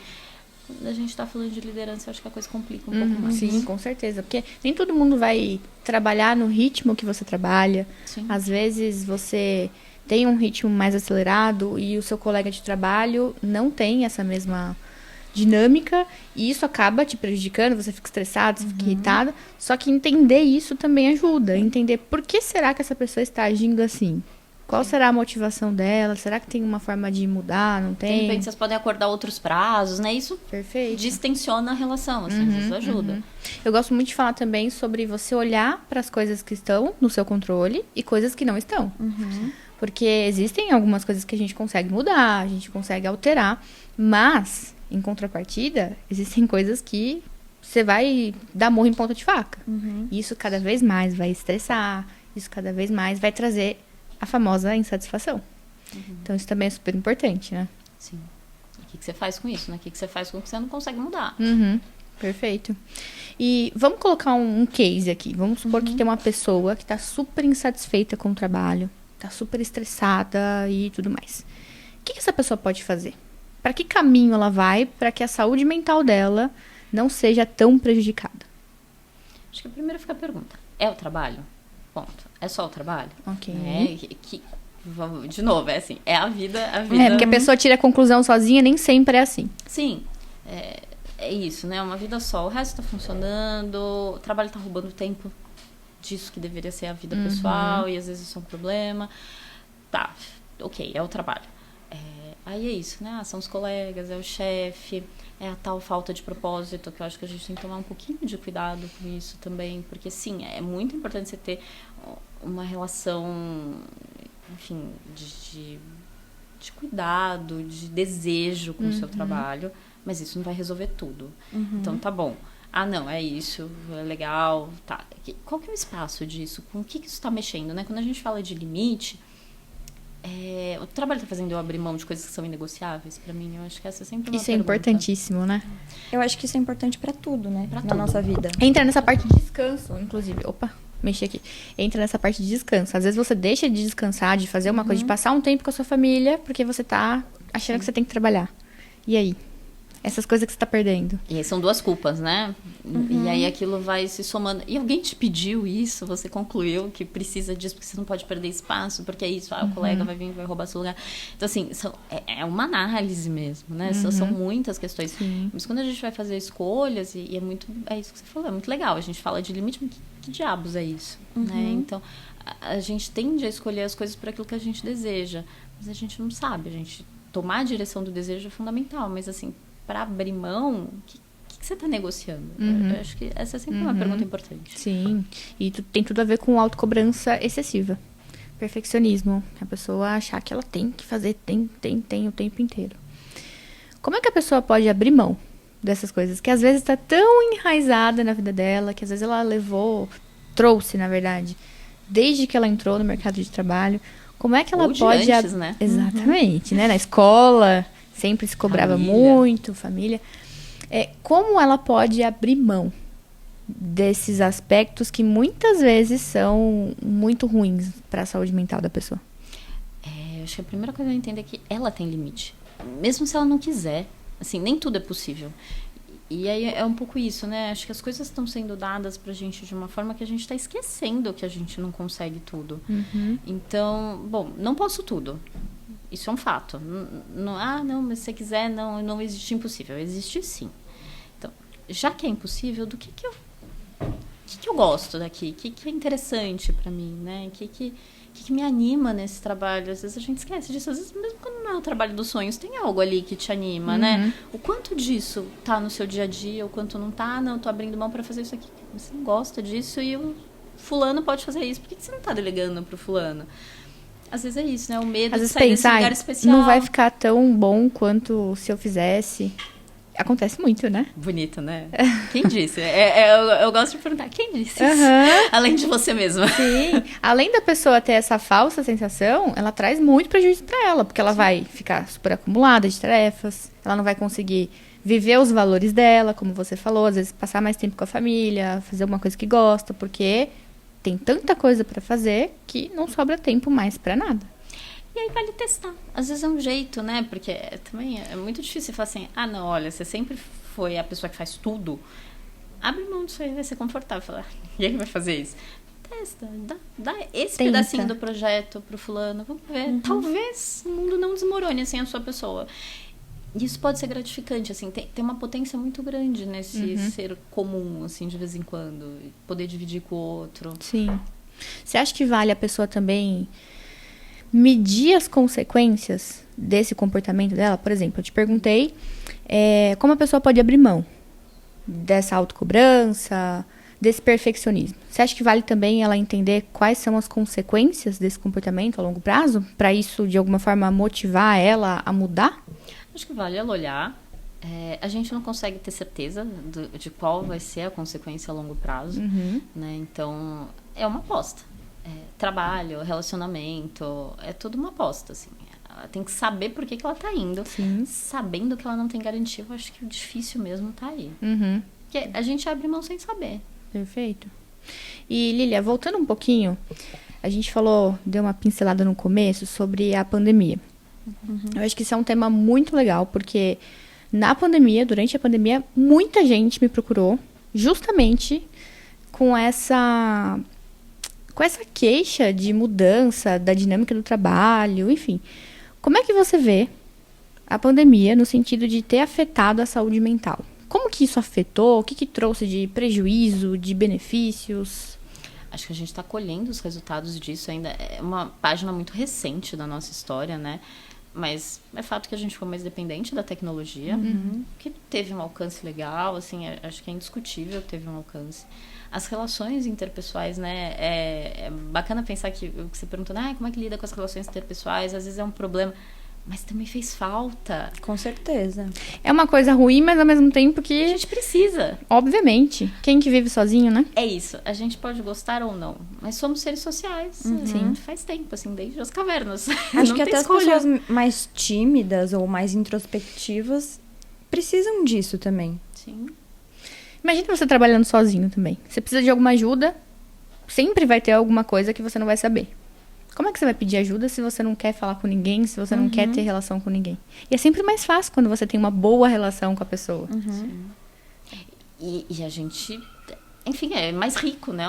C: Quando a gente está falando de liderança, eu acho que a coisa complica um pouco mais.
A: Sim, com certeza. Porque nem todo mundo vai trabalhar no ritmo que você trabalha. Sim. Às vezes você tem um ritmo mais acelerado e o seu colega de trabalho não tem essa mesma dinâmica, e isso acaba te prejudicando, você fica estressado, você fica irritado. Só que entender isso também ajuda. Entender por que será que essa pessoa está agindo assim. Qual será a motivação dela? Será que tem uma forma de mudar? Não tem?
C: De repente vocês podem acordar outros prazos, né? Isso distensiona a relação, assim, isso ajuda.
A: Eu gosto muito de falar também sobre você olhar para as coisas que estão no seu controle e coisas que não estão. Porque existem algumas coisas que a gente consegue mudar, a gente consegue alterar, mas em contrapartida, existem coisas que você vai dar murro em ponta de faca. Isso cada vez mais vai estressar, isso cada vez mais vai trazer a famosa insatisfação. Então, isso também é super importante, né?
C: Sim. E o que você faz com isso, né? O que você faz com o que você não consegue mudar?
A: Perfeito. E vamos colocar um case aqui. Vamos supor que tem uma pessoa que está super insatisfeita com o trabalho, está super estressada e tudo mais. O que essa pessoa pode fazer? Para que caminho ela vai para que a saúde mental dela não seja tão prejudicada?
C: Acho que primeiro fica a pergunta. É o trabalho? Ponto. É só o trabalho?
A: Ok.
C: De novo, é assim. É a vida.
A: Porque a pessoa tira a conclusão sozinha, nem sempre é assim.
C: Sim. É isso, né? Uma vida só. O resto tá funcionando. O trabalho tá roubando tempo disso que deveria ser a vida pessoal. E às vezes isso é um problema. Tá. Ok. É o trabalho. Aí é isso, né? São os colegas, é o chefe, é a tal falta de propósito, que eu acho que a gente tem que tomar um pouquinho de cuidado com isso também, porque sim, é muito importante você ter uma relação, enfim, de cuidado, de desejo com o seu trabalho, mas isso não vai resolver tudo. Então, tá bom. Não, é isso, é legal, tá. Qual que é o espaço disso? Com o que isso está mexendo, né? Quando a gente fala de limite, o trabalho está fazendo eu abrir mão de coisas que são inegociáveis para mim. Eu acho que essa é sempre uma
A: Isso pergunta. É importantíssimo, né?
B: Eu acho que isso é importante para tudo, né? Na nossa vida.
A: Entra nessa parte de descanso, inclusive. Opa, mexi aqui. Entra nessa parte de descanso. Às vezes você deixa de descansar, de fazer uma coisa, de passar um tempo com a sua família, porque você tá achando que você tem que trabalhar. E aí? Essas coisas que você tá perdendo.
C: E aí são duas culpas, né? E aí aquilo vai se somando. E alguém te pediu isso, você concluiu que precisa disso, porque você não pode perder espaço, porque é isso, o colega vai vir e vai roubar seu lugar. Então, assim, é uma análise mesmo, né? São muitas questões.
A: Sim.
C: Mas quando a gente vai fazer escolhas, e é isso que você falou, é muito legal. A gente fala de limite, mas que diabos é isso? Né? Então, a gente tende a escolher as coisas por aquilo que a gente deseja, mas a gente não sabe. A gente tomar a direção do desejo é fundamental, mas assim, para abrir mão, o que você está negociando? Eu acho que essa é sempre uma pergunta importante.
A: Sim, e tem tudo a ver com autocobrança excessiva. Perfeccionismo. A pessoa achar que ela tem que fazer, tem o tempo inteiro. Como é que a pessoa pode abrir mão dessas coisas? Que às vezes está tão enraizada na vida dela, que às vezes ela trouxe, na verdade, desde que ela entrou no mercado de trabalho. Como é que ela pode...
C: antes, né?
A: Exatamente, né? Na escola... Sempre se cobrava muito, família. Como ela pode abrir mão desses aspectos que muitas vezes são muito ruins para a saúde mental da pessoa?
C: Eu acho que a primeira coisa a entender é que ela tem limite. Mesmo se ela não quiser. Assim, nem tudo é possível. E aí é um pouco isso, né? Acho que as coisas estão sendo dadas pra gente de uma forma que a gente tá esquecendo que a gente não consegue tudo. Então, bom, não posso tudo. Isso é um fato. Não, mas se você quiser, não existe impossível. Existe sim. Então, já que é impossível, do que eu gosto daqui? O que é interessante para mim, né? O que me anima nesse trabalho? Às vezes a gente esquece disso. Às vezes, mesmo quando não é o trabalho dos sonhos, tem algo ali que te anima, né? O quanto disso tá no seu dia a dia, o quanto não tá. Não, eu tô abrindo mão para fazer isso aqui. Você não gosta disso e o fulano pode fazer isso. Por que você não tá delegando pro fulano? Às vezes é isso, né? O medo de sair desse lugar especial.
A: Não vai ficar tão bom quanto se eu fizesse. Acontece muito, né?
C: Bonito, né? Quem disse? Eu gosto de perguntar, quem disse isso? Além de você mesma.
A: Sim. Além da pessoa ter essa falsa sensação, ela traz muito prejuízo para ela, porque ela vai ficar super acumulada de tarefas, ela não vai conseguir viver os valores dela, como você falou, às vezes passar mais tempo com a família, fazer uma coisa que gosta, porque... tem tanta coisa para fazer que não sobra tempo mais para nada.
C: E aí vale testar. Às vezes é um jeito, né? Porque também é muito difícil falar assim, não, olha, você sempre foi a pessoa que faz tudo. Abre mão disso aí, vai ser confortável. Falar, ninguém vai fazer isso. Testa, dá esse pedacinho do projeto pro fulano. Vamos ver. Talvez o mundo não desmorone assim a sua pessoa. Isso pode ser gratificante, assim, tem uma potência muito grande nesse ser comum, assim, de vez em quando, poder dividir com o outro.
A: Sim. Você acha que vale a pessoa também medir as consequências desse comportamento dela? Por exemplo, eu te perguntei como a pessoa pode abrir mão dessa autocobrança, desse perfeccionismo. Você acha que vale também ela entender quais são as consequências desse comportamento a longo prazo, para isso, de alguma forma, motivar ela a mudar?
C: Acho que vale ela olhar. A gente não consegue ter certeza de qual vai ser a consequência a longo prazo, né? Então, é uma aposta. Trabalho, relacionamento, é tudo uma aposta, assim. Ela tem que saber por que ela tá indo.
A: Sim.
C: Sabendo que ela não tem garantia, eu acho que o difícil mesmo tá aí. Porque a gente abre mão sem saber.
A: Perfeito. E, Lília, voltando um pouquinho, a gente deu uma pincelada no começo sobre a pandemia. Eu acho que isso é um tema muito legal, porque durante a pandemia, muita gente me procurou justamente com essa queixa de mudança da dinâmica do trabalho, enfim. Como é que você vê a pandemia no sentido de ter afetado a saúde mental? Como que isso afetou? O que trouxe de prejuízo, de benefícios?
C: Acho que a gente está colhendo os resultados disso ainda. É uma página muito recente da nossa história, né? Mas é fato que a gente ficou mais dependente da tecnologia, que teve um alcance legal, assim, acho que é indiscutível, teve um alcance. As relações interpessoais, né, é bacana pensar que você perguntou, como é que lida com as relações interpessoais, às vezes é um problema, mas também fez falta.
B: Com certeza.
A: É uma coisa ruim, mas ao mesmo tempo que...
C: a gente precisa.
A: Obviamente. Quem que vive sozinho, né?
C: É isso. A gente pode gostar ou não, mas somos seres sociais.
A: Sim.
C: Faz tempo, assim, desde as cavernas.
B: Acho que até as pessoas mais tímidas ou mais introspectivas precisam disso também.
C: Sim.
A: Imagina você trabalhando sozinho também. Você precisa de alguma ajuda, sempre vai ter alguma coisa que você não vai saber. Como é que você vai pedir ajuda se você não quer falar com ninguém, se você não quer ter relação com ninguém? E é sempre mais fácil quando você tem uma boa relação com a pessoa.
C: E a gente, enfim, é mais rico, né?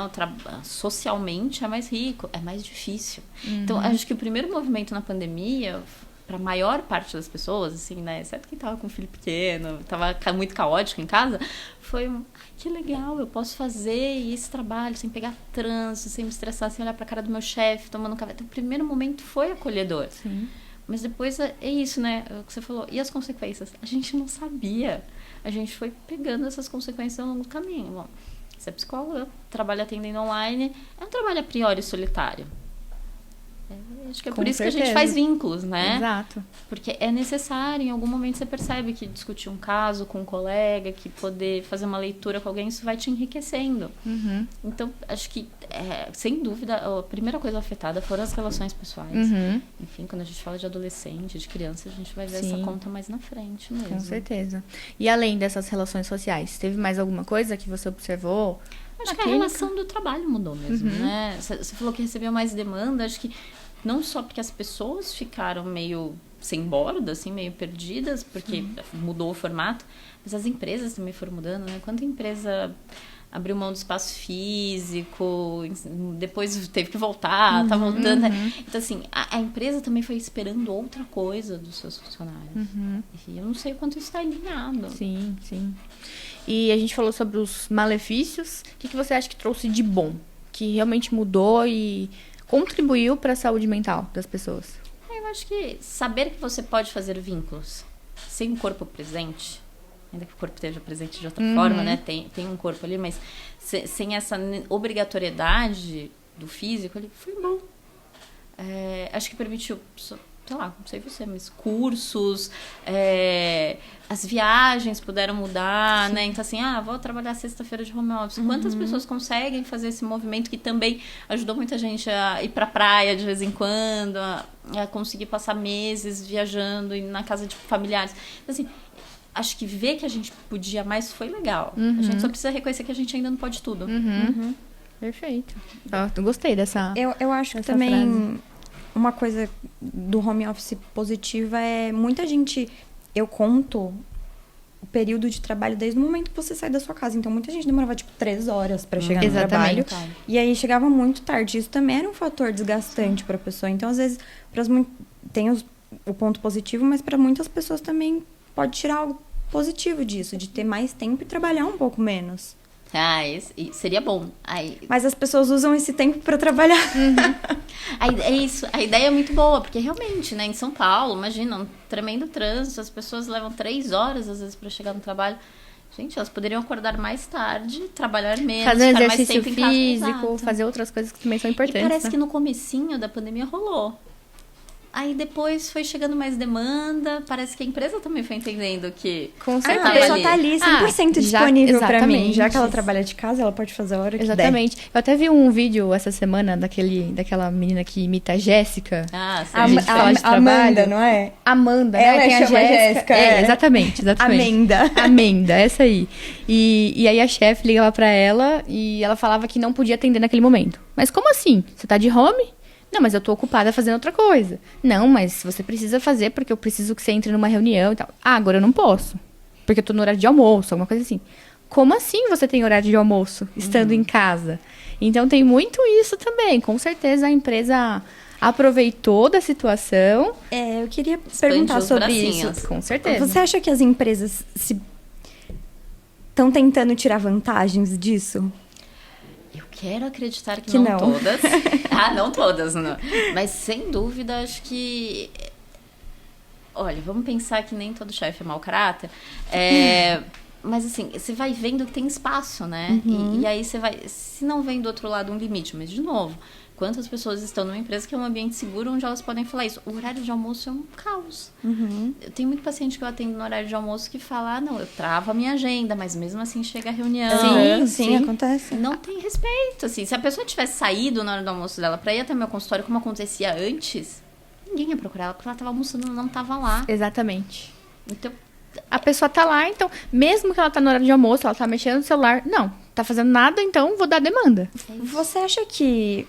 C: Socialmente é mais rico, é mais difícil. Então, acho que o primeiro movimento na pandemia, para a maior parte das pessoas, assim, né? Exceto quem tava com um filho pequeno, tava muito caótico em casa, foi que legal, eu posso fazer esse trabalho sem pegar trânsito, sem me estressar, sem olhar para a cara do meu chefe, tomando um café. Então, o primeiro momento foi acolhedor.
A: Sim.
C: Mas depois é isso, né? O que você falou. E as consequências? A gente não sabia. A gente foi pegando essas consequências ao longo do caminho. Bom, você é psicóloga, trabalha atendendo online, é um trabalho a priori solitário. Acho que é por isso que a gente faz vínculos, né?
A: Exato.
C: Porque é necessário, em algum momento você percebe que discutir um caso com um colega, que poder fazer uma leitura com alguém, isso vai te enriquecendo. Então, acho que, sem dúvida, a primeira coisa afetada foram as relações pessoais. Enfim, quando a gente fala de adolescente, de criança, a gente vai ver essa conta mais na frente mesmo.
A: Com certeza. E além dessas relações sociais, teve mais alguma coisa que você observou?
C: Acho que a relação do trabalho mudou mesmo, né? Você falou que recebeu mais demanda, acho que não só porque as pessoas ficaram meio sem borda, assim, meio perdidas, porque mudou o formato, mas as empresas também foram mudando, né? Quanta empresa abriu mão do espaço físico, depois teve que voltar, tá voltando. Então, assim, a empresa também foi esperando outra coisa dos seus funcionários. E eu não sei o quanto isso está alinhado.
A: Sim, sim. E a gente falou sobre os malefícios. O que você acha que trouxe de bom? Que realmente mudou e contribuiu para a saúde mental das pessoas?
C: Eu acho que saber que você pode fazer vínculos sem o corpo presente, ainda que o corpo esteja presente de outra forma, né? Tem um corpo ali, mas sem essa obrigatoriedade do físico ali, foi bom. Acho que permitiu, sei lá, não sei você, mas cursos, as viagens puderam mudar, né? Então, assim, vou trabalhar sexta-feira de home office. Quantas pessoas conseguem fazer esse movimento que também ajudou muita gente a ir pra praia de vez em quando, a conseguir passar meses viajando, ir na casa de familiares. Então, assim, acho que ver que a gente podia mais foi legal. A gente só precisa reconhecer que a gente ainda não pode tudo.
A: Perfeito. Eu gostei dessa
B: Eu acho que também frase. Uma coisa do home office positiva é muita gente... Eu conto o período de trabalho desde o momento que você sai da sua casa. Então, muita gente demorava, 3 horas para chegar no trabalho. E aí, chegava muito tarde. Isso também era um fator desgastante para a pessoa. Então, às vezes, tem o ponto positivo, mas para muitas pessoas também pode tirar algo positivo disso. De ter mais tempo e trabalhar um pouco menos.
C: Seria bom.
B: Mas as pessoas usam esse tempo para trabalhar.
C: É isso. A ideia é muito boa, porque realmente, né, em São Paulo, imagina, um tremendo trânsito, as pessoas levam 3 horas, às vezes, para chegar no trabalho. Gente, elas poderiam acordar mais tarde, trabalhar menos,
A: fazer
C: ficar
A: exercício
C: mais tempo em casa.
A: físico, fazer outras coisas que também são importantes.
C: E parece que no comecinho da pandemia rolou. Aí depois foi chegando mais demanda, parece que a empresa também foi entendendo que...
B: Com certeza. A pessoa tá ali 100% disponível pra mim. Já que ela trabalha de casa, ela pode fazer a hora que der.
A: Exatamente. Eu até vi um vídeo essa semana daquela menina que imita a Jéssica.
B: A Amanda, não é?
A: Amanda,
B: ela
A: né? Tem
B: chama
A: a Jéssica. Exatamente. Amanda, essa aí. E aí a chefe ligava pra ela e ela falava que não podia atender naquele momento. Mas como assim? Você tá de home? Não, mas eu tô ocupada fazendo outra coisa. Não, mas você precisa fazer porque eu preciso que você entre numa reunião e tal. Agora eu não posso, porque eu tô no horário de almoço, alguma coisa assim. Como assim você tem horário de almoço estando em casa? Então tem muito isso também. Com certeza a empresa aproveitou da situação.
B: Eu queria perguntar sobre isso.
A: Com certeza.
B: Você acha que as empresas estão tentando tirar vantagens disso?
C: Eu quero acreditar que não todas. Não todas, não. Mas sem dúvida, acho que... Olha, vamos pensar que nem todo chefe é mau caráter. Mas assim, você vai vendo que tem espaço, né? E aí você vai... Se não vem do outro lado um limite, mas de novo... Quantas pessoas estão numa empresa que é um ambiente seguro onde elas podem falar isso? O horário de almoço é um caos. Eu tenho muito paciente que eu atendo no horário de almoço que fala, não, eu travo a minha agenda, mas mesmo assim chega a reunião.
B: Sim, acontece.
C: Não tem respeito, assim. Se a pessoa tivesse saído na hora do almoço dela pra ir até meu consultório, como acontecia antes, ninguém ia procurar ela, porque ela tava almoçando, não tava lá.
A: Exatamente.
C: Então...
A: A pessoa tá lá, então, mesmo que ela tá no horário de almoço, ela tá mexendo no celular, não, tá fazendo nada, então vou dar demanda.
B: Você acha que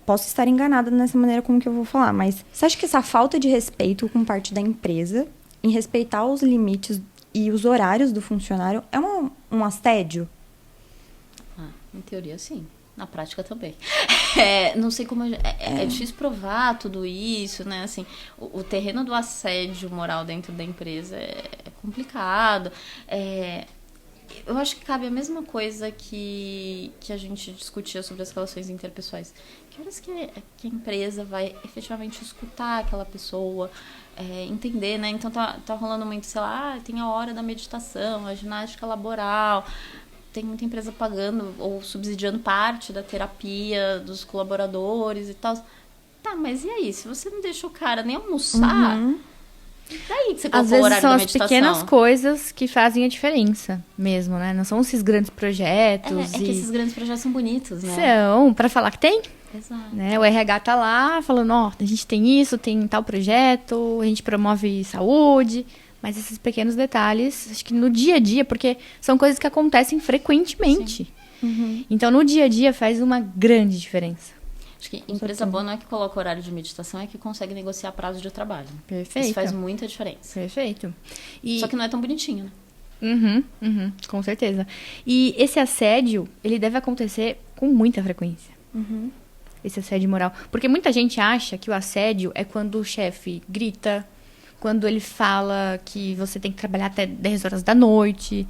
B: posso estar enganada nessa maneira como que eu vou falar, mas você acha que essa falta de respeito com parte da empresa, em respeitar os limites e os horários do funcionário, é um assédio?
C: Em teoria, sim. Na prática também. Não sei como... É difícil provar tudo isso, né? Assim, o terreno do assédio moral dentro da empresa é complicado. Eu acho que cabe a mesma coisa que a gente discutia sobre as relações interpessoais. Que horas que a empresa vai efetivamente escutar aquela pessoa, entender, né? Então tá rolando muito, sei lá, tem a hora da meditação, a ginástica laboral. Tem muita empresa pagando ou subsidiando parte da terapia dos colaboradores e tal. Tá, mas e aí? Se você não deixa o cara nem almoçar... Daí que você colocou o horário da meditação.
A: Às vezes são as pequenas coisas que fazem a diferença mesmo, né? Não são esses grandes projetos.
C: Que esses grandes projetos são bonitos, né?
A: São, pra falar que tem.
C: Exato.
A: Né? O RH tá lá falando, a gente tem isso, tem tal projeto, a gente promove saúde. Mas esses pequenos detalhes, acho que no dia a dia, porque são coisas que acontecem frequentemente. Então, no dia a dia faz uma grande diferença.
C: Acho que empresa boa não é que coloca horário de meditação, é que consegue negociar prazo de trabalho.
A: Perfeito.
C: Isso faz muita diferença.
A: Perfeito.
C: Só que não é tão bonitinho, né?
A: Com certeza. E esse assédio, ele deve acontecer com muita frequência. Esse assédio moral. Porque muita gente acha que o assédio é quando o chefe grita, quando ele fala que você tem que trabalhar até 10 horas da noite.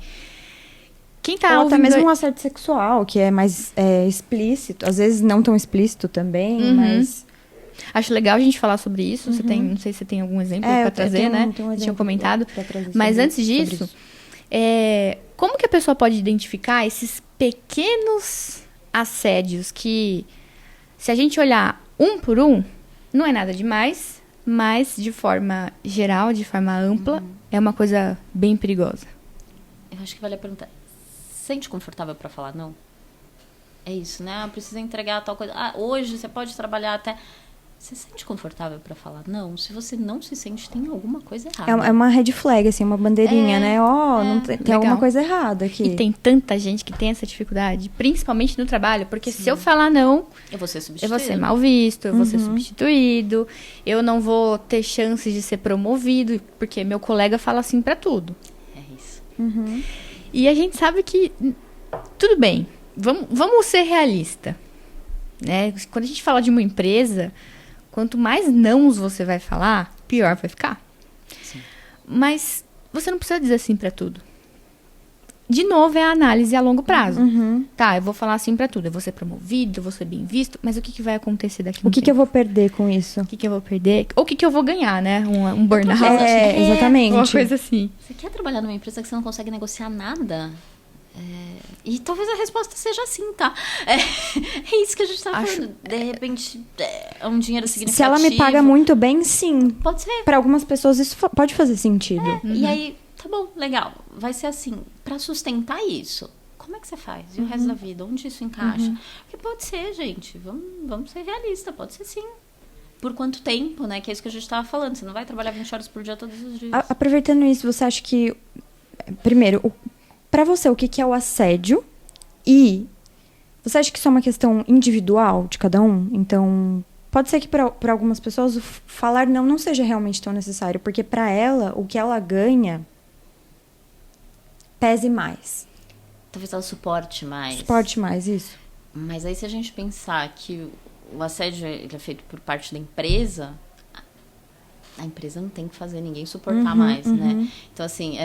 A: Quem tá
B: Ou
A: ouvindo...
B: até mesmo um assédio sexual, que é mais explícito. Às vezes não tão explícito também, mas...
A: Acho legal a gente falar sobre isso. Você tem, não sei se você tem algum exemplo para trazer, né?
B: Tenho um
A: Tinha comentado.
B: Mas
A: antes disso, como que a pessoa pode identificar esses pequenos assédios que, se a gente olhar um por um, não é nada demais, mas de forma geral, de forma ampla, é uma coisa bem perigosa.
C: Eu acho que vale a pergunta. Sente confortável para falar não? É isso, né? Precisa entregar tal coisa. Hoje você pode trabalhar até... Você se sente confortável para falar não? Se você não se sente, tem alguma coisa errada.
B: É uma red flag, assim, uma bandeirinha, né? Não tem alguma coisa errada aqui.
A: E tem tanta gente que tem essa dificuldade, principalmente no trabalho, porque se eu falar não,
C: eu vou ser substituído.
A: Eu vou ser mal visto, eu vou ser substituído, eu não vou ter chances de ser promovido, porque meu colega fala assim pra tudo.
C: É isso.
A: E a gente sabe que, tudo bem, vamos ser realista, né? Quando a gente fala de uma empresa, quanto mais nãos você vai falar, pior vai ficar.
C: Sim.
A: Mas você não precisa dizer sim pra tudo. De novo, é a análise a longo prazo. Tá, eu vou falar assim pra tudo. Eu vou ser promovido, eu vou ser bem visto, mas o que vai acontecer daqui a
B: O que eu vou perder com isso?
A: O que eu vou perder? Ou o que eu vou ganhar, né? Um burnout.
B: Exatamente.
A: Uma coisa assim.
C: Você quer trabalhar numa empresa que você não consegue negociar nada? E talvez a resposta seja sim, tá? É isso que a gente tá falando. De repente, é um dinheiro significativo.
B: Se ela me paga muito bem, sim.
C: Pode ser.
B: Para algumas pessoas isso pode fazer sentido.
C: E aí, tá bom, legal. Vai ser assim. Pra sustentar isso, como é que você faz? E o resto da vida? Onde isso encaixa? Porque pode ser, gente. Vamos ser realistas. Pode ser sim. Por quanto tempo, né? Que é isso que a gente tava falando. Você não vai trabalhar 20 horas por dia todos os dias.
B: Aproveitando isso, você acha que... Primeiro, pra você, o que é o assédio? E você acha que isso é uma questão individual de cada um? Então, pode ser que para algumas pessoas o falar não seja realmente tão necessário, porque para ela, o que ela ganha pese mais.
C: Talvez ela suporte mais.
B: Suporte mais, isso.
C: Mas aí se a gente pensar que o assédio ele é feito por parte da empresa... A empresa não tem que fazer ninguém suportar mais, né? Então, assim,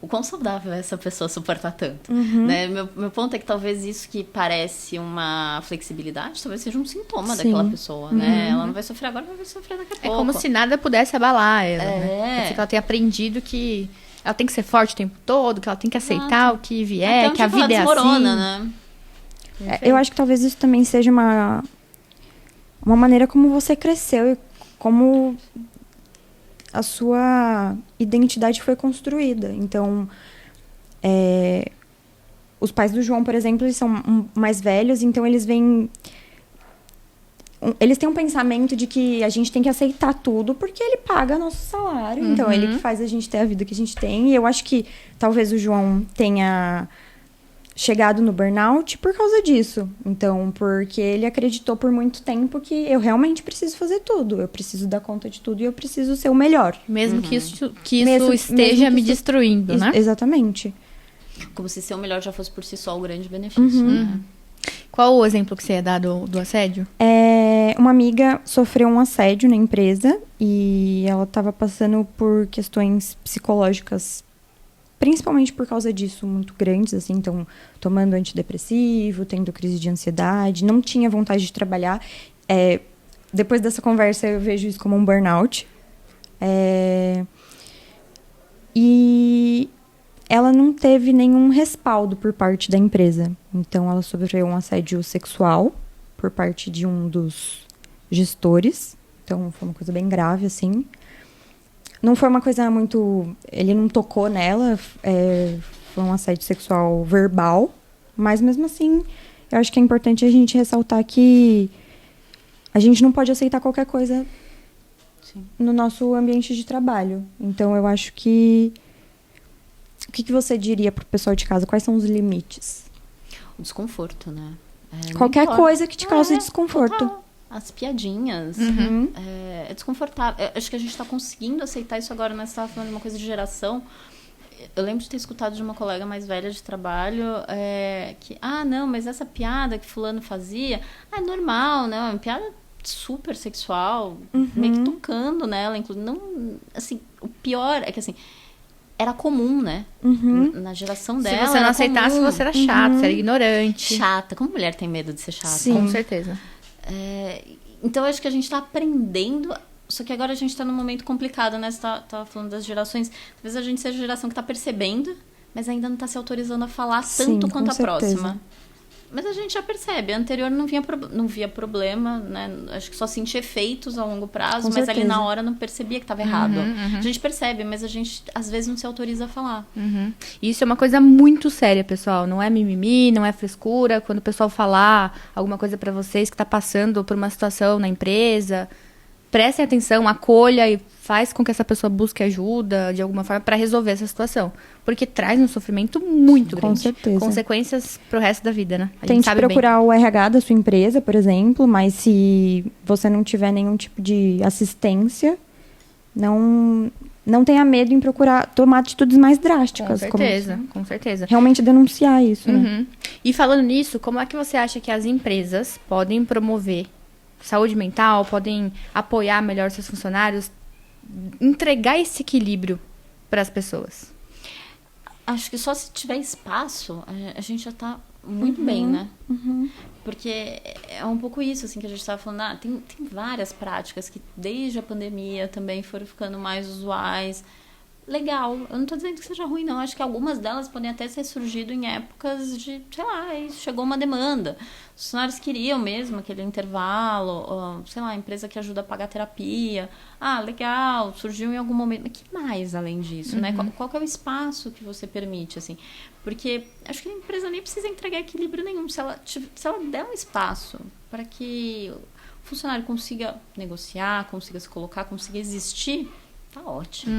C: o quão saudável é essa pessoa suportar tanto? Né? Meu ponto é que talvez isso que parece uma flexibilidade, talvez seja um sintoma daquela pessoa, né? Ela não vai sofrer agora, mas vai sofrer daqui a pouco.
A: É como se nada pudesse abalar ela, né? Pode ser que ela tenha aprendido que ela tem que ser forte o tempo todo, que ela tem que aceitar o que vier, que a vida é assim.
C: Né?
B: Eu acho que talvez isso também seja uma maneira como você cresceu e como... a sua identidade foi construída. Então, os pais do João, por exemplo, eles são mais velhos, então eles vêm... Eles têm um pensamento de que a gente tem que aceitar tudo porque ele paga nosso salário. Então, ele que faz a gente ter a vida que a gente tem. E eu acho que talvez o João tenha chegado no burnout por causa disso. Então, porque ele acreditou por muito tempo que eu realmente preciso fazer tudo. Eu preciso dar conta de tudo e eu preciso ser o melhor.
A: Mesmo que isso
B: Mesmo
A: esteja
B: que
A: me
B: isso-
A: destruindo, né?
B: Exatamente.
C: Como se ser o melhor já fosse por si só o grande benefício, né?
A: Qual o exemplo que você ia dar do assédio?
B: Uma amiga sofreu um assédio na empresa e ela estava passando por questões psicológicas, principalmente por causa disso, muito grandes, assim, então, tomando antidepressivo, tendo crise de ansiedade, não tinha vontade de trabalhar. Depois dessa conversa, eu vejo isso como um burnout. E ela não teve nenhum respaldo por parte da empresa. Então, ela sofreu um assédio sexual por parte de um dos gestores. Então, foi uma coisa bem grave, assim. Não foi uma coisa muito... Ele não tocou nela. Foi um assédio sexual verbal. Mas, mesmo assim, eu acho que é importante a gente ressaltar que a gente não pode aceitar qualquer coisa
C: Sim.
B: no nosso ambiente de trabalho. Então, eu acho que... O que você diria pro pessoal de casa? Quais são os limites?
C: O desconforto, né? Não
B: Qualquer
C: importa.
B: coisa que te cause desconforto.
C: Total. As piadinhas.
B: Uhum.
C: É desconfortável. Acho que a gente tá conseguindo aceitar isso agora, né? Você tava falando de uma coisa de geração. Eu lembro de ter escutado de uma colega mais velha de trabalho que, não, mas essa piada que fulano fazia, é normal, né? Uma piada super sexual, meio que tocando nela, inclusive. Não, assim, o pior é que, assim, era comum, né? Na geração dela.
A: Se você não
C: era
A: aceitasse,
C: comum.
A: você era chato, você era ignorante.
C: Chata. Como mulher tem medo de ser chata?
B: Sim.
A: Com certeza.
C: Então, eu acho que a gente tá aprendendo. Só que agora a gente tá num momento complicado, né? Você tava falando das gerações. Talvez a gente seja a geração que tá percebendo, mas ainda não tá se autorizando a falar
B: Sim,
C: tanto
B: com
C: quanto a
B: certeza.
C: próxima. Mas a gente já percebe. A anterior não via problema, né? Acho que só sentia efeitos a longo prazo,
B: Com
C: mas ali
B: certeza.
C: na hora não percebia que estava errado. A gente percebe, mas a gente às vezes não se autoriza a falar.
A: Isso é uma coisa muito séria, pessoal. Não é mimimi, não é frescura. Quando o pessoal falar alguma coisa pra vocês que tá passando por uma situação na empresa, prestem atenção, acolha e faz com que essa pessoa busque ajuda de alguma forma pra resolver essa situação. Porque traz um sofrimento muito
B: Com
A: grande.
B: certeza.
A: Consequências pro resto da vida, né? A gente
B: Tente
A: sabe bem.
B: procurar o RH da sua empresa, por exemplo, mas se você não tiver nenhum tipo de assistência, não tenha medo em tomar atitudes mais drásticas.
A: Com certeza, com certeza.
B: Realmente denunciar isso, né?
A: Uhum. E falando nisso, como é que você acha que as empresas podem promover saúde mental, podem apoiar melhor seus funcionários, entregar esse equilíbrio para as pessoas?
C: Acho que só se tiver espaço, a gente já tá muito bem, né? Porque é um pouco isso, assim, que a gente estava falando. Tem várias práticas que desde a pandemia também foram ficando mais usuais. Legal. Eu não tô dizendo que seja ruim, não. Acho que algumas delas podem até ter surgido em épocas de, sei lá, chegou uma demanda. Os funcionários queriam mesmo aquele intervalo, ou, sei lá, a empresa que ajuda a pagar terapia. Legal, surgiu em algum momento. Mas que mais além disso, né? Qual que é o espaço que você permite, assim? Porque acho que a empresa nem precisa entregar equilíbrio nenhum. Se ela der um espaço para que o funcionário consiga negociar, consiga se colocar, consiga existir, tá ótimo.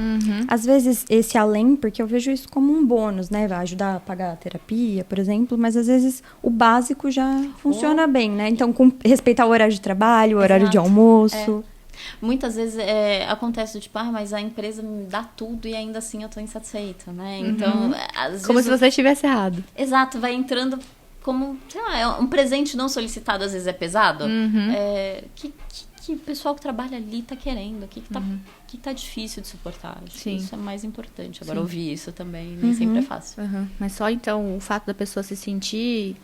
B: Às vezes, esse além, porque eu vejo isso como um bônus, né? Vai ajudar a pagar a terapia, por exemplo, mas às vezes o básico já funciona bem, né? Então, respeitar o horário de trabalho, o horário de
C: Exato.
B: almoço.
C: Muitas vezes acontece do tipo, mas a empresa me dá tudo e ainda assim eu tô insatisfeita, né? Então, às
A: Como se
C: vezes...
A: você estivesse errado.
C: Exato, vai entrando como, sei lá, um presente não solicitado, às vezes é pesado. Que o pessoal que trabalha ali tá querendo, o que tá difícil de suportar. Acho que isso é mais importante. Agora, ouvir isso também nem sempre é fácil.
A: Mas só então o fato da pessoa se sentir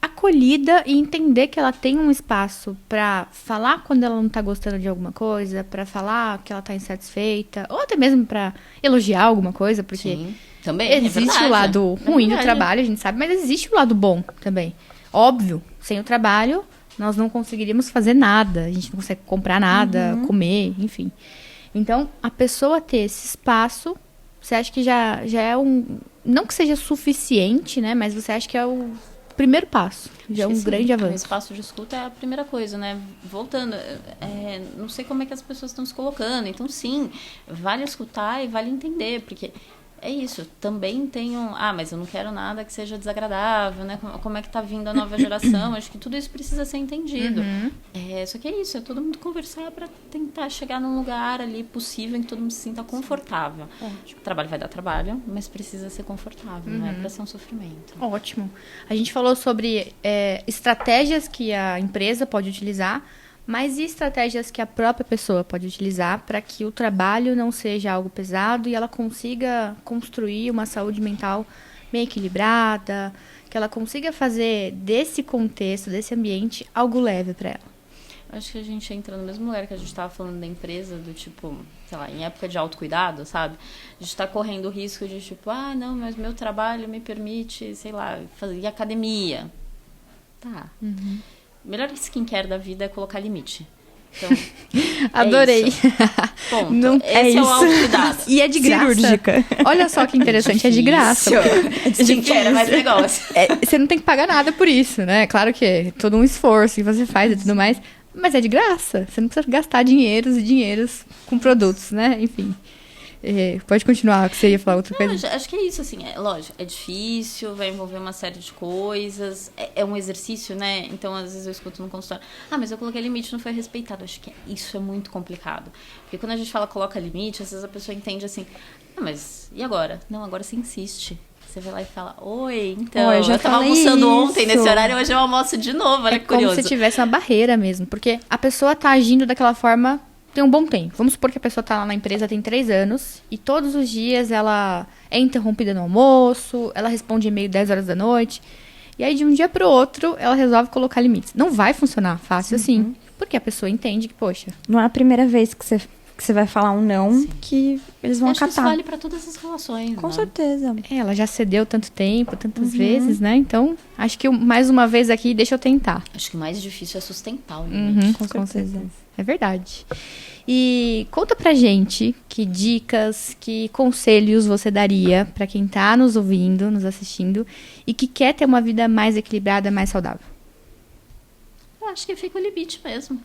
A: acolhida e entender que ela tem um espaço pra falar quando ela não tá gostando de alguma coisa, pra falar que ela tá insatisfeita, ou até mesmo pra elogiar alguma coisa, porque
C: Sim, também,
A: existe o lado ruim do trabalho, a gente sabe, mas existe o lado bom também. Óbvio, sem o trabalho, nós não conseguiríamos fazer nada, a gente não consegue comprar nada, comer, enfim. Então, a pessoa ter esse espaço, você acha que já é não que seja suficiente, né, mas você acha que é o primeiro passo, já é um grande avanço.
C: O espaço de escuta é a primeira coisa, né? Voltando, não sei como é que as pessoas estão se colocando, então sim, vale escutar e vale entender, porque é isso. Também tenho... mas eu não quero nada que seja desagradável, né? Como é que tá vindo a nova geração? Acho que tudo isso precisa ser entendido. Só que é isso, é todo mundo conversar para tentar chegar num lugar ali possível em que todo mundo se sinta confortável. Acho que o trabalho vai dar trabalho, mas precisa ser confortável, não é para ser um sofrimento.
A: Ótimo. A gente falou sobre estratégias que a empresa pode utilizar, mas e estratégias que a própria pessoa pode utilizar para que o trabalho não seja algo pesado e ela consiga construir uma saúde mental bem equilibrada, que ela consiga fazer desse contexto, desse ambiente, algo leve para ela?
C: Acho que a gente entra no mesmo lugar que a gente estava falando da empresa, do tipo, sei lá, em época de autocuidado, sabe? A gente está correndo o risco de tipo, não, mas meu trabalho me permite, sei lá, fazer academia. Tá. Melhor skincare da vida é colocar limite. Então,
A: adorei.
C: Ponto.
A: Não,
C: esse é o autocuidado.
A: E é de graça. Cirúrgica. Olha só que interessante, é de graça.
C: Skincare é mais negócio.
A: Você não tem que pagar nada por isso, né? Claro que é todo um esforço que você faz e tudo mais, mas é de graça. Você não precisa gastar dinheiros e dinheiros com produtos, né? Enfim. Pode continuar, que você ia falar outra coisa.
C: Acho que é isso, assim, lógico, é difícil, vai envolver uma série de coisas, é um exercício, né? Então, às vezes eu escuto no consultório, mas eu coloquei limite, não foi respeitado. Acho que isso é muito complicado. Porque quando a gente fala coloca limite, às vezes a pessoa entende assim, mas e agora? Não, agora você insiste. Você vai lá e fala, oi, então, eu tava almoçando ontem nesse horário, hoje eu almoço de novo, olha que curioso.
A: É como se tivesse uma barreira mesmo, porque a pessoa tá agindo daquela forma... tem um bom tempo. Vamos supor que a pessoa está lá na empresa tem 3 anos e todos os dias ela é interrompida no almoço, ela responde e-mail 10 horas da noite. E aí, de um dia para o outro, ela resolve colocar limites. Não vai funcionar fácil assim, porque a pessoa entende que, poxa...
B: Não é a primeira vez que você vai falar um não, que eles vão acatar.
C: Acho que isso vale para todas as relações,
B: Com certeza.
A: Ela já cedeu tanto tempo, tantas vezes, né? Então, acho que mais uma vez aqui, deixa eu tentar.
C: Acho que o mais difícil é sustentar o limite.
A: Com certeza. É verdade. E conta pra gente que dicas, que conselhos você daria pra quem tá nos ouvindo, nos assistindo e que quer ter uma vida mais equilibrada, mais saudável.
C: Eu acho que fica o limite mesmo.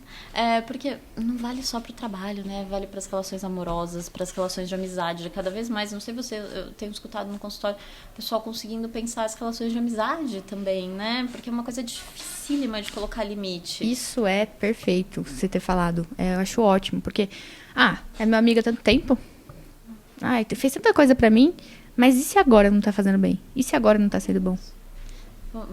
C: Porque não vale só pro trabalho, né? Vale pras relações amorosas, pras relações de amizade. Cada vez mais, não sei você, eu tenho escutado no consultório, o pessoal conseguindo pensar as relações de amizade também, né? Porque é uma coisa dificílima de colocar limite.
A: Isso é perfeito, você ter falado. Eu acho ótimo, porque, é meu amigo há tanto tempo. Fez tanta coisa pra mim, mas e se agora não tá fazendo bem? E se agora não tá sendo bom?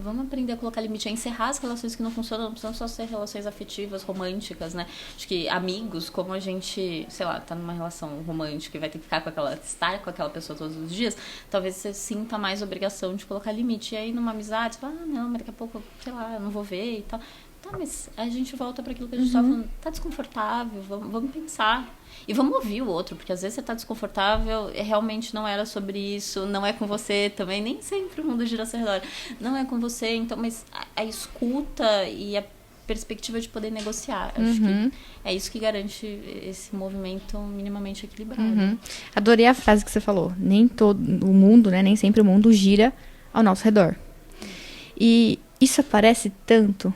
C: Vamos aprender a colocar limite, a encerrar as relações que não funcionam, não precisam só ser relações afetivas, românticas, né? Acho que amigos, como a gente, sei lá, tá numa relação romântica e vai ter que estar com aquela pessoa todos os dias, talvez você sinta mais obrigação de colocar limite. E aí numa amizade, você fala, não, mas daqui a pouco, sei lá, eu não vou ver e tal. Tá, mas a gente volta para aquilo que a gente tava falando, tá desconfortável, vamos pensar. E vamos ouvir o outro, porque às vezes você tá desconfortável, realmente não era sobre isso, não é com você também, nem sempre o mundo gira ao seu redor. Não é com você, então, mas a escuta e a perspectiva de poder negociar, acho que é isso que garante esse movimento minimamente equilibrado.
A: Adorei a frase que você falou. Nem todo o mundo, né, nem sempre o mundo gira ao nosso redor. E isso aparece tanto,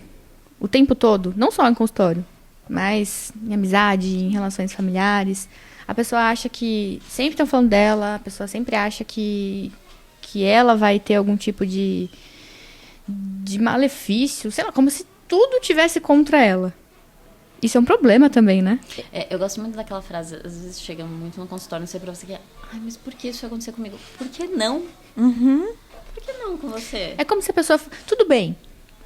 A: o tempo todo, não só em consultório, mas em amizade, em relações familiares. A pessoa acha que sempre estão falando dela, a pessoa sempre acha que ela vai ter algum tipo de malefício, sei lá, como se tudo tivesse contra ela. Isso é um problema também, né?
C: Eu gosto muito daquela frase, às vezes chega muito no consultório, não sei pra você que mas por que isso vai acontecer comigo? Por que não? Por que não com você?
A: É como se a pessoa... Tudo bem.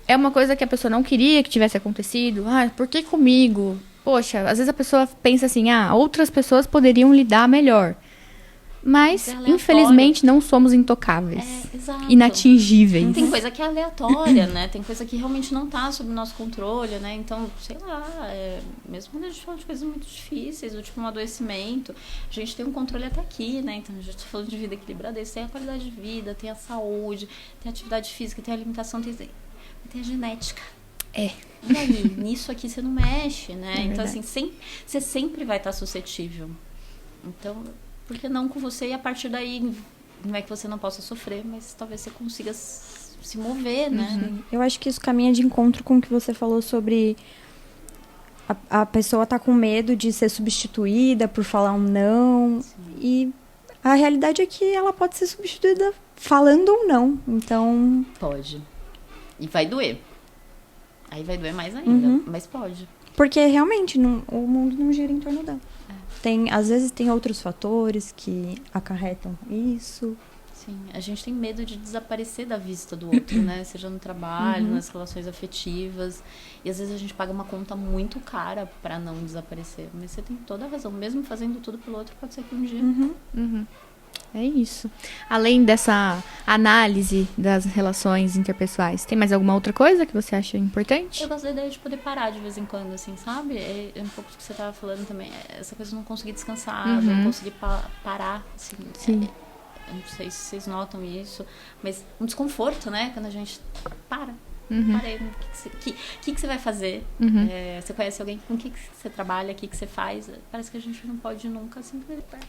A: É uma coisa que a pessoa não queria que tivesse acontecido. Por que comigo? Poxa, às vezes a pessoa pensa assim, outras pessoas poderiam lidar melhor. Mas, infelizmente, não somos intocáveis.
C: Exato.
A: Inatingíveis.
C: Tem coisa que é aleatória, né? Tem coisa que realmente não tá sob o nosso controle, né? Então, sei lá, mesmo quando a gente fala de coisas muito difíceis, tipo um adoecimento, a gente tem um controle até aqui, né? Então, a gente tá falando de vida equilibrada, isso tem a qualidade de vida, tem a saúde, tem a atividade física, tem a alimentação, tem a genética. E aí, nisso aqui você não mexe, né? Então, assim, você sempre vai estar suscetível. Então, por que não com você? E a partir daí, não é que você não possa sofrer, mas talvez você consiga se mover, né?
B: Eu acho que isso caminha de encontro com o que você falou sobre a pessoa tá com medo de ser substituída por falar um não. Sim. E a realidade é que ela pode ser substituída falando ou não. Então,
C: Pode. E vai doer. Aí vai doer mais ainda, mas pode.
B: porque realmente o mundo não gira em torno dela. Às vezes tem outros fatores que acarretam isso.
C: Sim, a gente tem medo de desaparecer da vista do outro, né? Seja no trabalho, nas relações afetivas. E às vezes a gente paga uma conta muito cara pra não desaparecer. Mas você tem toda a razão. Mesmo fazendo tudo pelo outro, pode ser que um dia...
A: É isso. Além dessa análise das relações interpessoais, tem mais alguma outra coisa que você acha importante?
C: Eu gosto da ideia de poder parar de vez em quando, assim, sabe? É um pouco do que você tava falando também. Essa coisa de não conseguir descansar, não conseguir parar, assim.
A: Sim.
C: Eu não sei se vocês notam isso, mas um desconforto, né? Quando a gente para. Parei. O que você vai fazer? Você conhece alguém? Com o que você trabalha? O que você faz? Parece que a gente não pode nunca simplesmente parar.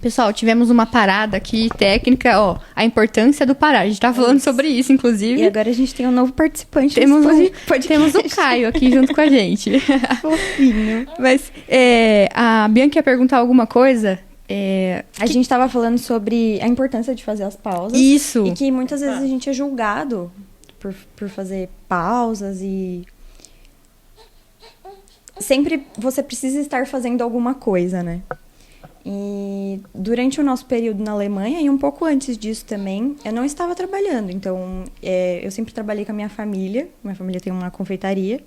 A: Pessoal, tivemos uma parada aqui técnica, ó, a importância do parar. A gente tá falando sobre isso, inclusive.
B: E agora a gente tem um novo participante.
A: Temos o Caio aqui junto com a gente.
B: Fofinho.
A: Mas a Bianca ia perguntar alguma coisa?
B: A gente tava falando sobre a importância de fazer as pausas.
A: Isso.
B: E que muitas vezes a gente é julgado por fazer pausas e... Sempre você precisa estar fazendo alguma coisa, né? E durante o nosso período na Alemanha, e um pouco antes disso também, eu não estava trabalhando. Então, eu sempre trabalhei com a minha família. Minha família tem uma confeitaria.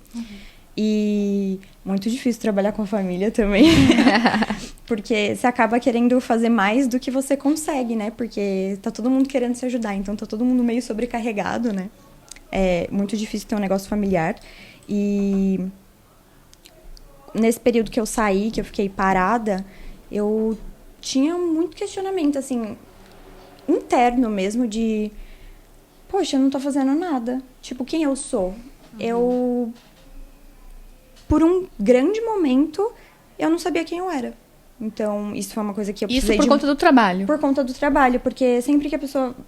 B: E muito difícil trabalhar com a família também. Porque você acaba querendo fazer mais do que você consegue, né? Porque tá todo mundo querendo se ajudar. Então, tá todo mundo meio sobrecarregado, né? É muito difícil ter um negócio familiar. E nesse período que eu saí, que eu fiquei parada, eu tinha muito questionamento, assim, interno mesmo, de... Poxa, eu não tô fazendo nada. Tipo, quem eu sou? Eu... Por um grande momento, eu não sabia quem eu era. Então, isso foi uma coisa que eu precisei
A: Isso por conta do trabalho.
B: Por conta do trabalho, porque sempre que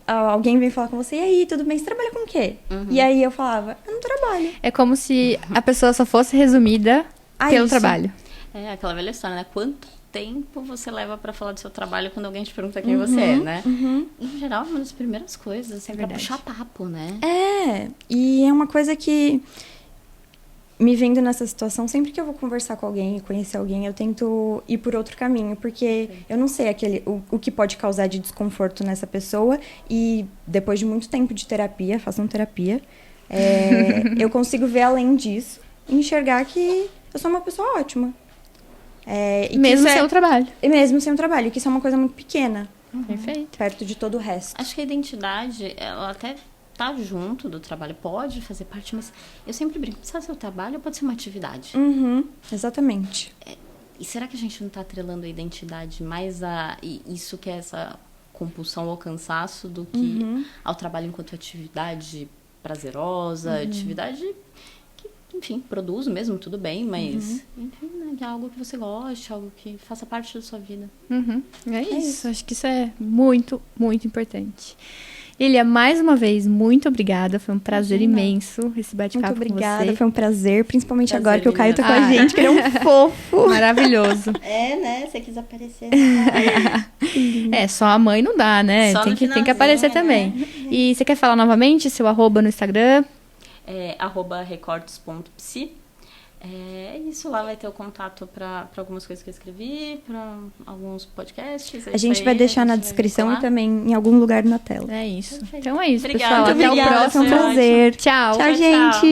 B: alguém vem falar com você, e aí, tudo bem? Você trabalha com o quê? E aí eu falava, eu não trabalho.
A: É como se a pessoa só fosse resumida pelo trabalho.
C: É aquela velha história, né? Quanto tempo você leva pra falar do seu trabalho quando alguém te pergunta quem você é, né? Em geral, uma das primeiras coisas, assim, pra puxar papo, né?
B: E é uma coisa que... Me vendo nessa situação, sempre que eu vou conversar com alguém e conhecer alguém, eu tento ir por outro caminho, porque eu não sei o que pode causar de desconforto nessa pessoa, e depois de muito tempo de terapia, façam terapia, eu consigo ver além disso e enxergar que eu sou uma pessoa ótima. E
A: mesmo sem o trabalho.
B: E mesmo sem o trabalho, que isso é uma coisa muito pequena.
A: Perfeito.
B: Perto de todo o resto.
C: Acho que a identidade, ela até... tá junto do trabalho, pode fazer parte, mas eu sempre brinco, precisa ser o trabalho ou pode ser uma atividade?
B: Exatamente.
C: E será que a gente não tá atrelando a identidade mais a isso que é essa compulsão ao cansaço do que ao trabalho enquanto atividade prazerosa, atividade que, enfim, produz mesmo, tudo bem, mas enfim, né, que é algo que você goste, algo que faça parte da sua vida.
A: É isso, acho que isso é muito, muito importante. Lilia, mais uma vez, muito obrigada. Foi um prazer imenso esse bate-papo com você.
B: Muito obrigada, foi um prazer. Principalmente agora que o Caio tá com a gente, que ele é um fofo.
A: Maravilhoso.
C: Né? Se você quis aparecer.
A: Só a mãe não dá, né? Tem que aparecer também. Né? E você quer falar novamente seu @ no Instagram?
C: @recortes.psi. Isso, lá vai ter o contato para algumas coisas que eu escrevi, para alguns podcasts.
B: A gente vai deixar na descrição e também em algum lugar na tela.
A: É isso. Então é isso,
C: obrigada,
A: pessoal. Até o próximo.
B: Foi um prazer.
A: Tchau.
B: Tchau, gente.